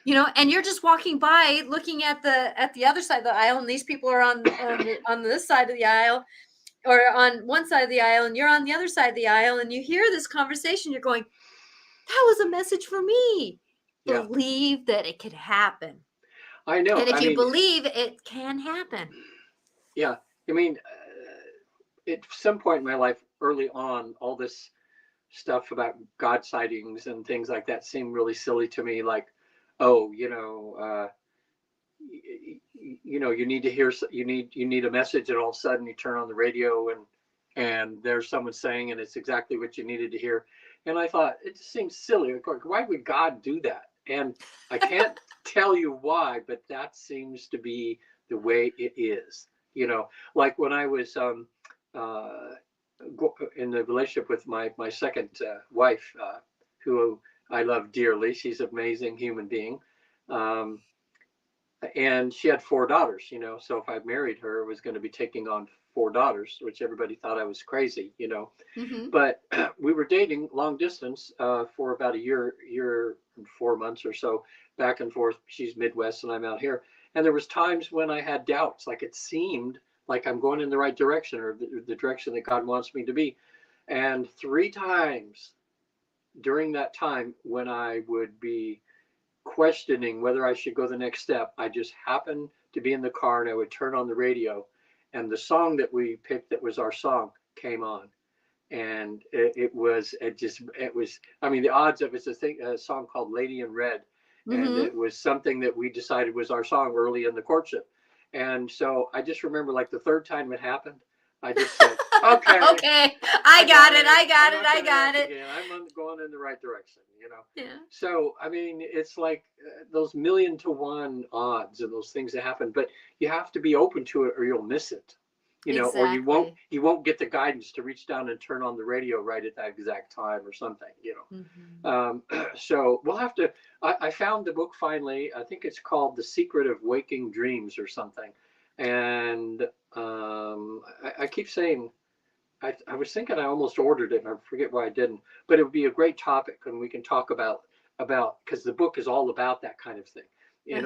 And you're just walking by, looking at the other side of the aisle, and these people are on this side of the aisle, or on one side of the aisle, and you're on the other side of the aisle, and you hear this conversation. You're going, "That was a message for me." Yeah. Believe that it could happen. I know. And if you believe, it can happen. Yeah. I mean, at some point in my life, early on, all this stuff about God sightings and things like that seemed really silly to me. Like, oh, you need to hear, you need a message, and all of a sudden you turn on the radio and there's someone saying, and it's exactly what you needed to hear. And I thought, it just seems silly. Why would God do that? And I can't tell you why, but that seems to be the way it is. Like when I was in the relationship with my second wife, who I love dearly. She's an amazing human being. Um, and she had 4 daughters, so if I married her, I was going to be taking on 4 daughters, which everybody thought I was crazy. Mm-hmm. But we were dating long distance for about a year and 4 months or so, back and forth. She's Midwest and I'm out here. And there was times when I had doubts, like it seemed like I'm going in the right direction, or the direction that God wants me to be. And 3 times during that time when I would be questioning whether I should go the next step, I just happened to be in the car and I would turn on the radio, and the song that we picked that was our song came on. And I mean, the odds of it's a song called Lady in Red. And Mm-hmm. it was something that we decided was our song early in the courtship. And so I just remember, like, the third time it happened, I just said, okay, Okay, I got it. I got I'm it. not I gonna got ask it. again. I'm going in the right direction. Yeah. So, I mean, it's like those 1,000,000 to 1 odds and those things that happen, but you have to be open to it or you'll miss it, or you won't Exactly. get the guidance to reach down and turn on the radio right at that exact time or something. Mm-hmm. So we'll have to, I found the book finally. I think it's called The Secret of Waking Dreams or something. And I keep saying, I was thinking I almost ordered it and I forget why I didn't, but it would be a great topic and we can talk about, because the book is all about that kind of thing,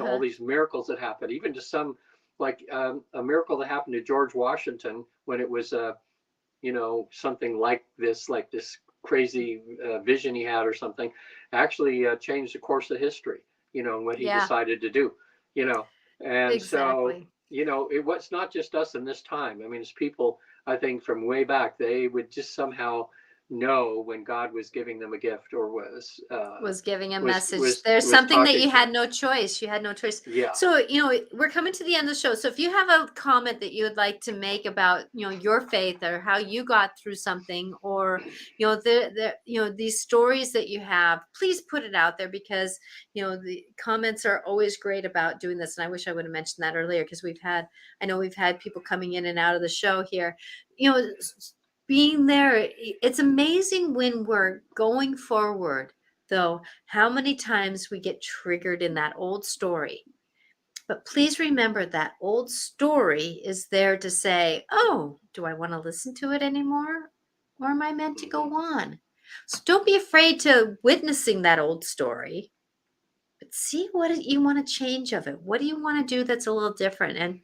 all Uh-huh. these miracles that happen, even to some, like a miracle that happened to George Washington when it was something like this crazy vision he had or something, actually changed the course of history, and what he Yeah. decided to do, you know. And so, Exactly. it was not just us in this time. I mean, it's people, I think, from way back, they would just somehow know when God was giving them a gift, or Was giving a was message. was There's was something that talking you to had them. no choice. You had no choice. Yeah. So, we're coming to the end of the show. So if you have a comment that you would like to make about, your faith or how you got through something, or, these stories that you have, please put it out there, because, the comments are always great about doing this. And I wish I would have mentioned that earlier, because I know we've had people coming in and out of the show here, being there. It's amazing when we're going forward, though, how many times we get triggered in that old story. But please remember, that old story is there to say, oh, do I want to listen to it anymore? Or am I meant to go on? So don't be afraid to witnessing that old story, but see what you want to change of it. What do you want to do that's a little different? And,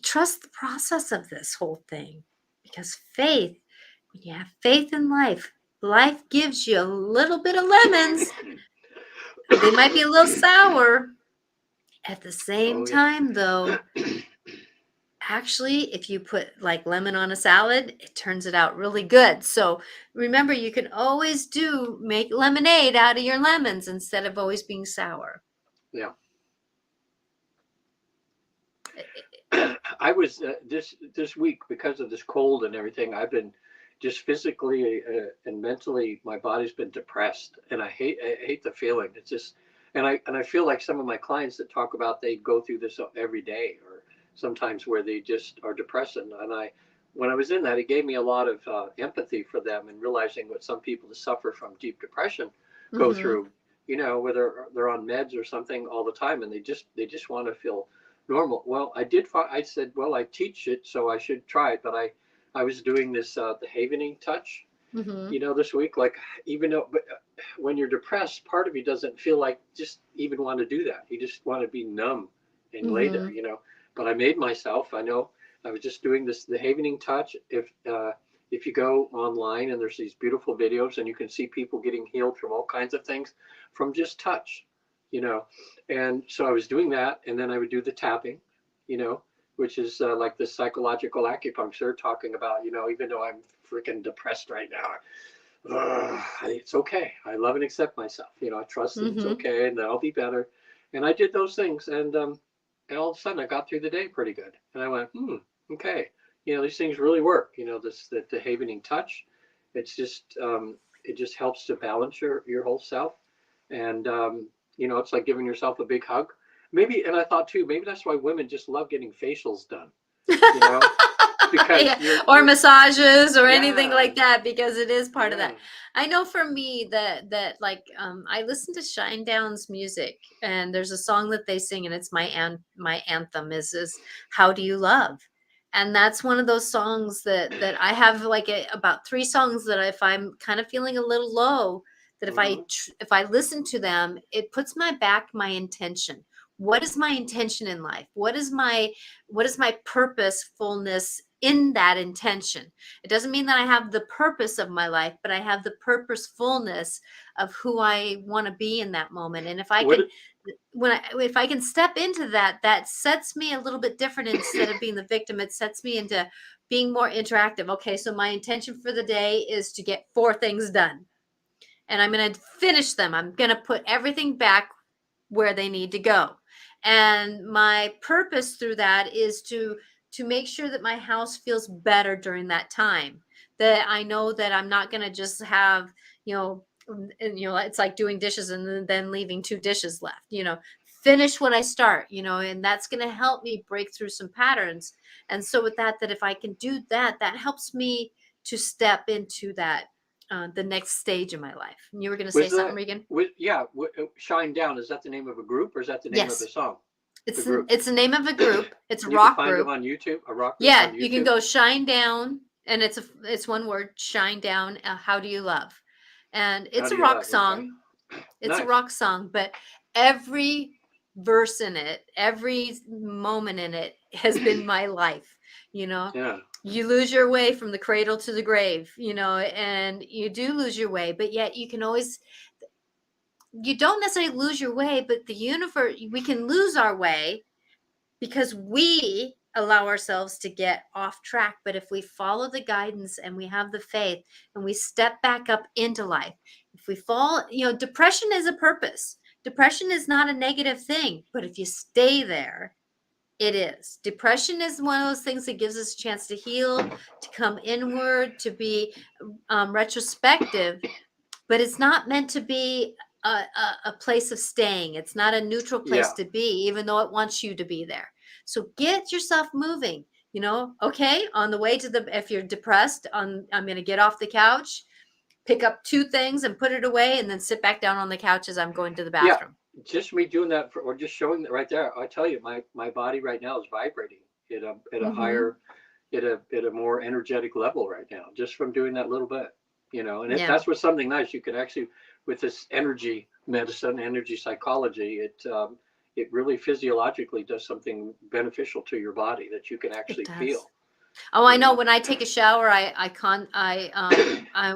trust the process of this whole thing, because faith, when you have faith in life, life gives you a little bit of lemons. They might be a little sour. At the same Oh yeah. time, though, actually, if you put like lemon on a salad, it turns it out really good. So remember, you can always make lemonade out of your lemons instead of always being sour. Yeah. I was this week, because of this cold and everything. I've been just physically and mentally, my body's been depressed, and I hate the feeling. It's just, and I feel like some of my clients that talk about, they go through this every day, or sometimes where they just are depressed. And when I was in that, it gave me a lot of empathy for them, and realizing what some people that suffer from deep depression go Mm-hmm. through. Whether they're on meds or something all the time, and they just want to feel normal. Well, I said, well, I teach it, so I should try it. But I was doing this the havening touch, Mm-hmm. this week. Like, even though, but when you're depressed, part of you doesn't feel like just even want to do that. You just want to be numb and lay Mm-hmm. there. But I made myself. I know. I was just doing the havening touch. If you go online, and there's these beautiful videos, and you can see people getting healed from all kinds of things from just touch. you know. And so I was doing that, and then I would do the tapping, you know, which is like the psychological acupuncture, talking about, even though I'm freaking depressed right now, it's okay. I love and accept myself. I trust that it's Mm-hmm. okay and that I'll be better. And I did those things, and all of a sudden I got through the day pretty good. And I went, okay, these things really work. The havening touch. It's just it just helps to balance your whole self, and it's like giving yourself a big hug. Maybe, and I thought too, maybe that's why women just love getting facials done. You know, because Yeah, or massages or anything yeah, like that, because it is part of yeah. that. I know for me that like I listen to Shinedown's music, and there's a song that they sing, and it's my anthem is How Do You Love? And that's one of those songs that I have like about 3 songs that if I'm kind of feeling a little low, that Hmm. if I listen to them, it puts my intention. What is my intention in life? What is my purposefulness in that intention? It doesn't mean that I have the purpose of my life, but I have the purposefulness of who I want to be in that moment. And if I What? can, if I can step into that, that sets me a little bit different. Instead of being the victim, it sets me into being more interactive. Okay, so my intention for the day is to get 4 things done, and I'm going to finish them. I'm going to put everything back where they need to go. And my purpose through that is to make sure that my house feels better during that time. That I know that I'm not going to just have, it's like doing dishes and then leaving 2 dishes left, finish what I start, and that's going to help me break through some patterns. And so with that if I can do that, that helps me to step into that the next stage of my life. And you were going to say Was something, that? Regan? Yeah. Shine Down. Is that the name of a group, or is that the name of the Yes. song? The It's group. it's the name of a group. It's a And you can rock find them group. on YouTube. A rock group Yeah, on you can YouTube. go Shine Down, and it's one word, Shine Down. How do you love? And How it's do a you rock love? Okay. song. It's a Nice. rock song, but every verse in it, every moment in it has been my life. You know, Yeah. you lose your way from the cradle to the grave, and you do lose your way, but yet you don't necessarily lose your way, but the universe, we can lose our way because we allow ourselves to get off track. But if we follow the guidance and we have the faith and we step back up into life, if we fall, depression is a purpose. Depression is not a negative thing, but if you stay there, it is. Depression is one of those things that gives us a chance to heal, to come inward, to be retrospective, but it's not meant to be a place of staying. It's not a neutral place Yeah. to be, even though it wants you to be there. So get yourself moving. Okay, on the way to if you're depressed, I'm going to get off the couch, pick up 2 things and put it away, and then sit back down on the couch as I'm going to the Yeah. bathroom. Just me doing that, or just showing that right there. I tell you, my body right now is vibrating at a Mm-hmm. higher, at a more energetic level right now, just from doing that little bit. And Yeah, that's what's something nice. You can actually, with this energy medicine, energy psychology, it really physiologically does something beneficial to your body that you can it actually does. feel. Oh, I You know. know. When I take a shower,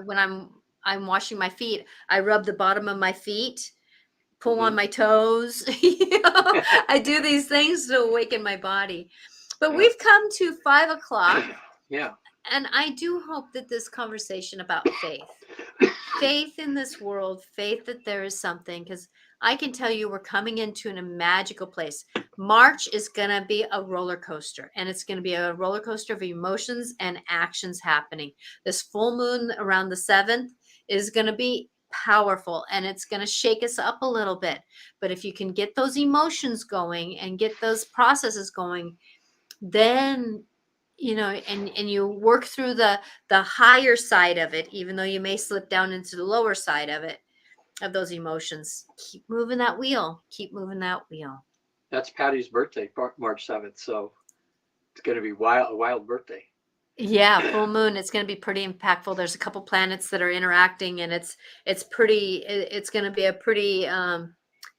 when I'm washing my feet, I rub the bottom of my feet, pull on Hmm. my toes. I do these things to awaken my body. But Yeah. we've come to 5 o'clock, Yeah. and I do hope that this conversation about faith in this world, faith that there is something, because I can tell you we're coming into a magical place. March is going to be a roller coaster, and it's going to be a roller coaster of emotions and actions happening. This full moon around the 7th is going to be powerful, and it's going to shake us up a little bit. But if you can get those emotions going and get those processes going, then and you work through the higher side of it, even though you may slip down into the lower side of those emotions. Keep moving that wheel, keep moving that wheel. That's Patty's birthday, March 7th. So it's going to be a wild birthday. Yeah, full moon, it's going to be pretty impactful. There's a couple planets that are interacting, and it's going to be a pretty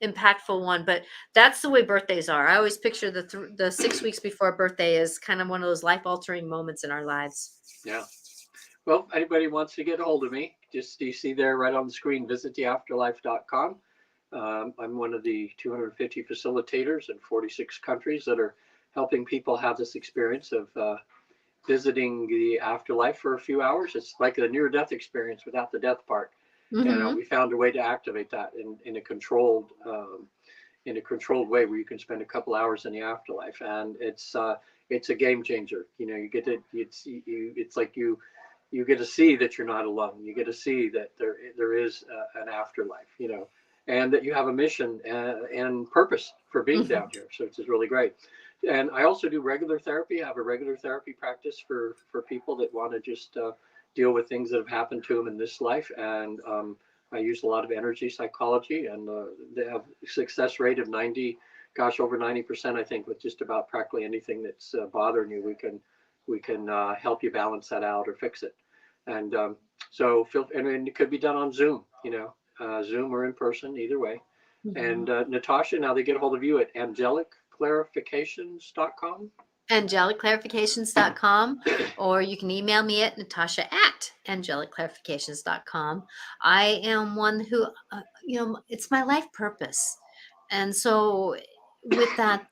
impactful one. But that's the way birthdays are. I always picture the 6 weeks before a birthday is kind of one of those life altering moments in our lives. Yeah. Well, if anybody wants to get a hold of me, just you see there right on the screen, visittheafterlife.com. I'm one of the 250 facilitators in 46 countries that are helping people have this experience of visiting the afterlife for a few hours. It's like a near-death experience without the death part. And Mm-hmm. we found a way to activate that in a controlled way where you can spend a couple hours in the afterlife, and it's a game changer. You get to it's like you get to see that you're not alone. You get to see that there is an afterlife, and that you have a mission and purpose for being Mm-hmm. down here. So it's just really great. And I also do regular therapy. I have a regular therapy practice for people that want to just deal with things that have happened to them in this life. And I use a lot of energy psychology, and they have a success rate of 90, gosh, over 90%, I think, with just about practically anything that's bothering you. We can help you balance that out or fix it. And and it could be done on Zoom, Zoom or in person, either way. And Natasha, now they get a hold of you at angelicclarifications.com. angelicclarifications.com, or you can email me at natasha@angelicclarifications.com. I am one who, it's my life purpose. And so with that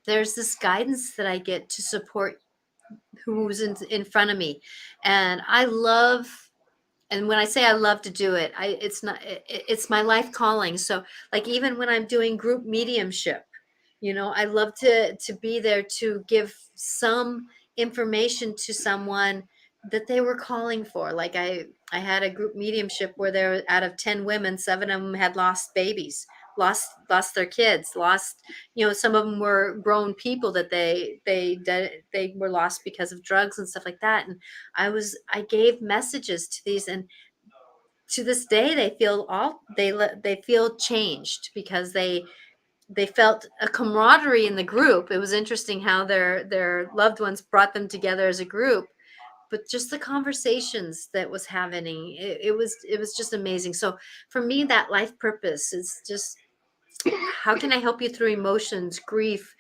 there's this guidance that I get to support who's in front of me. And I love, and when I say I love to do it, it's not, it's my life calling. So like, even when I'm doing group mediumship, I love to be there to give some information to someone that they were calling for. Like I had a group mediumship where there, out of 10 women, 7 of them had lost babies, lost their kids, lost, some of them were grown people that they were lost because of drugs and stuff like that. And I gave messages to these, and to this day they feel changed, because they felt a camaraderie in the group. It was interesting how their loved ones brought them together as a group, but just the conversations that was happening, it was just amazing. So for me, that life purpose is just, how can I help you through emotions, grief,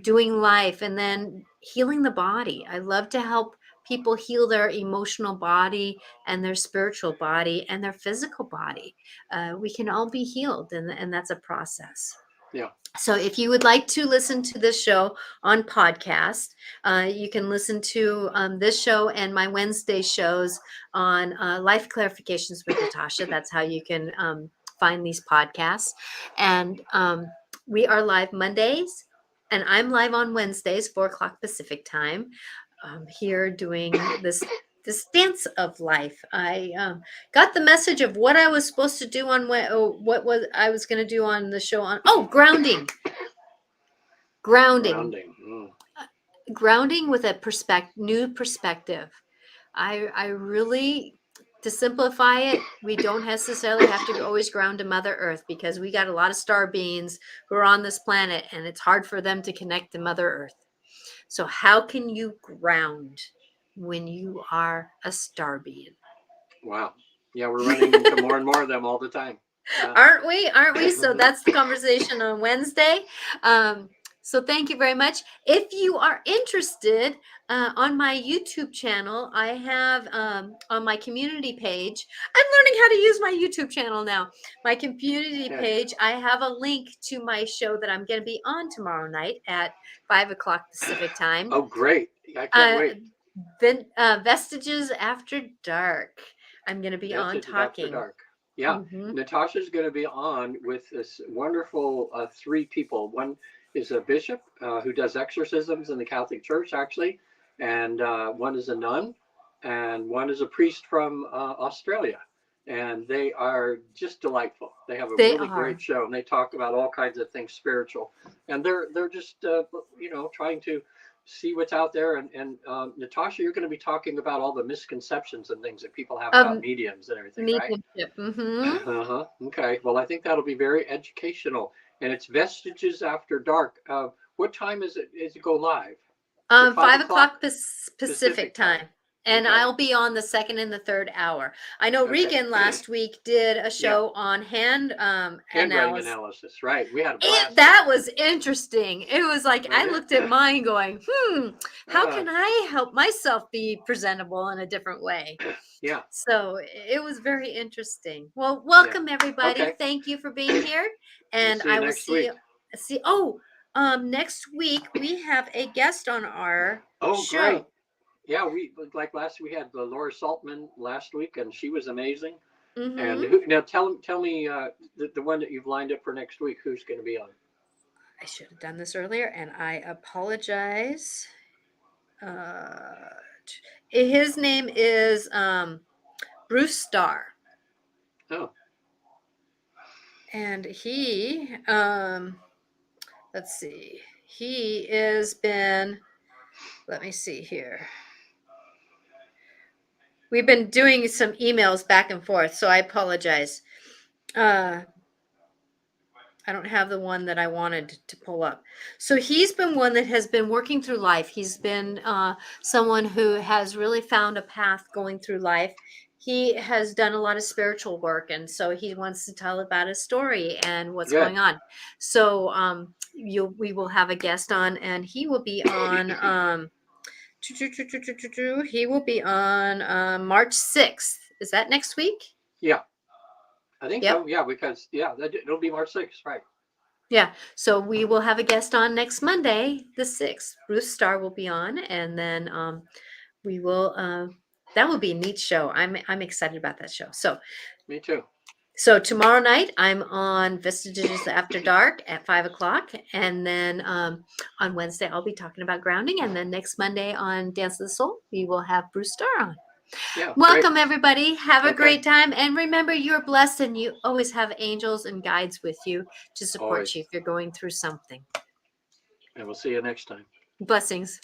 doing life, and then healing the body. I love to help people heal their emotional body and their spiritual body and their physical body. We can all be healed, and that's a process. Yeah. So if you would like to listen to this show on podcast, you can listen to this show and my Wednesday shows on Life Clarifications with Natasha. That's how you can find these podcasts. And we are live Mondays, and I'm live on Wednesdays, 4 o'clock Pacific time, here doing this dance of life. I got the message of what I was supposed to do on what was I was going to do on the show on grounding. Grounding with a new perspective. I really, to simplify it, we don't necessarily have to always ground to Mother Earth, because we got a lot of star beings who are on this planet, and it's hard for them to connect to Mother Earth. So how can you ground when you are a star being? Wow. Yeah, we're running into more and more of them all the time. Aren't we? So that's the conversation on Wednesday. So thank you very much. If you are interested, on my YouTube channel, I have on my community page, I'm learning how to use my YouTube channel now. My community page, I have a link to my show that I'm going to be on tomorrow night at 5 o'clock Pacific time. Oh, great. I can't wait. Then Vestiges After Dark. I'm going to be on talking. After Dark. Yeah. Natasha's going to be on with this wonderful 3 people. One is a bishop who does exorcisms in the Catholic Church, actually. And one is a nun. And one is a priest from Australia. And they are just delightful. They have a really great show. And they talk about all kinds of things spiritual. And they're just, trying to see what's out there. And Natasha, you're going to be talking about all the misconceptions and things that people have about mediums and everything, right? Okay. Well, I think that'll be very educational. And it's Vestiges After Dark. What time is it go live? 5 o'clock Pacific time. And I'll be on the 2nd and the 3rd hour. I know Regan last week did a show on handwriting analysis. Right. We had a blast. That was interesting. It was like, I looked at mine going, how can I help myself be presentable in a different way? Yeah. So it was very interesting. Well, welcome everybody. Okay. Thank you for being here. And I will see you. Next week we have a guest on our show. Great. Yeah, we had Laura Saltman last week, and she was amazing. And now tell me the one that you've lined up for next week. Who's going to be on? I should have done this earlier, and I apologize. His name is Bruce Starr. Oh. And he, let's see. He has been, let me see here. We've been doing some emails back and forth, so I apologize. I don't have the one that I wanted to pull up. So he's been one that has been working through life. He's been someone who has really found a path going through life. He has done a lot of spiritual work, and so he wants to tell about his story and what's Good. going on. So we will have a guest on, and he will be on. He will be on March 6th. Is that next week? Yeah, I think Yep. so. Yeah, because it'll be March 6th, right? Yeah, so we will have a guest on next Monday, the 6th. Bruce Starr will be on, and then we will. That will be a neat show. I'm excited about that show. Me too. So tomorrow night I'm on Vestiges After Dark at 5 o'clock, and then on Wednesday I'll be talking about grounding, and then next Monday on Dance of the Soul we will have Bruce Starr on. Yeah. Welcome, everybody. Have a Okay. great time. And remember, you're blessed and you always have angels and guides with you to support Always. you if you're going through something. And we'll see you next time. Blessings.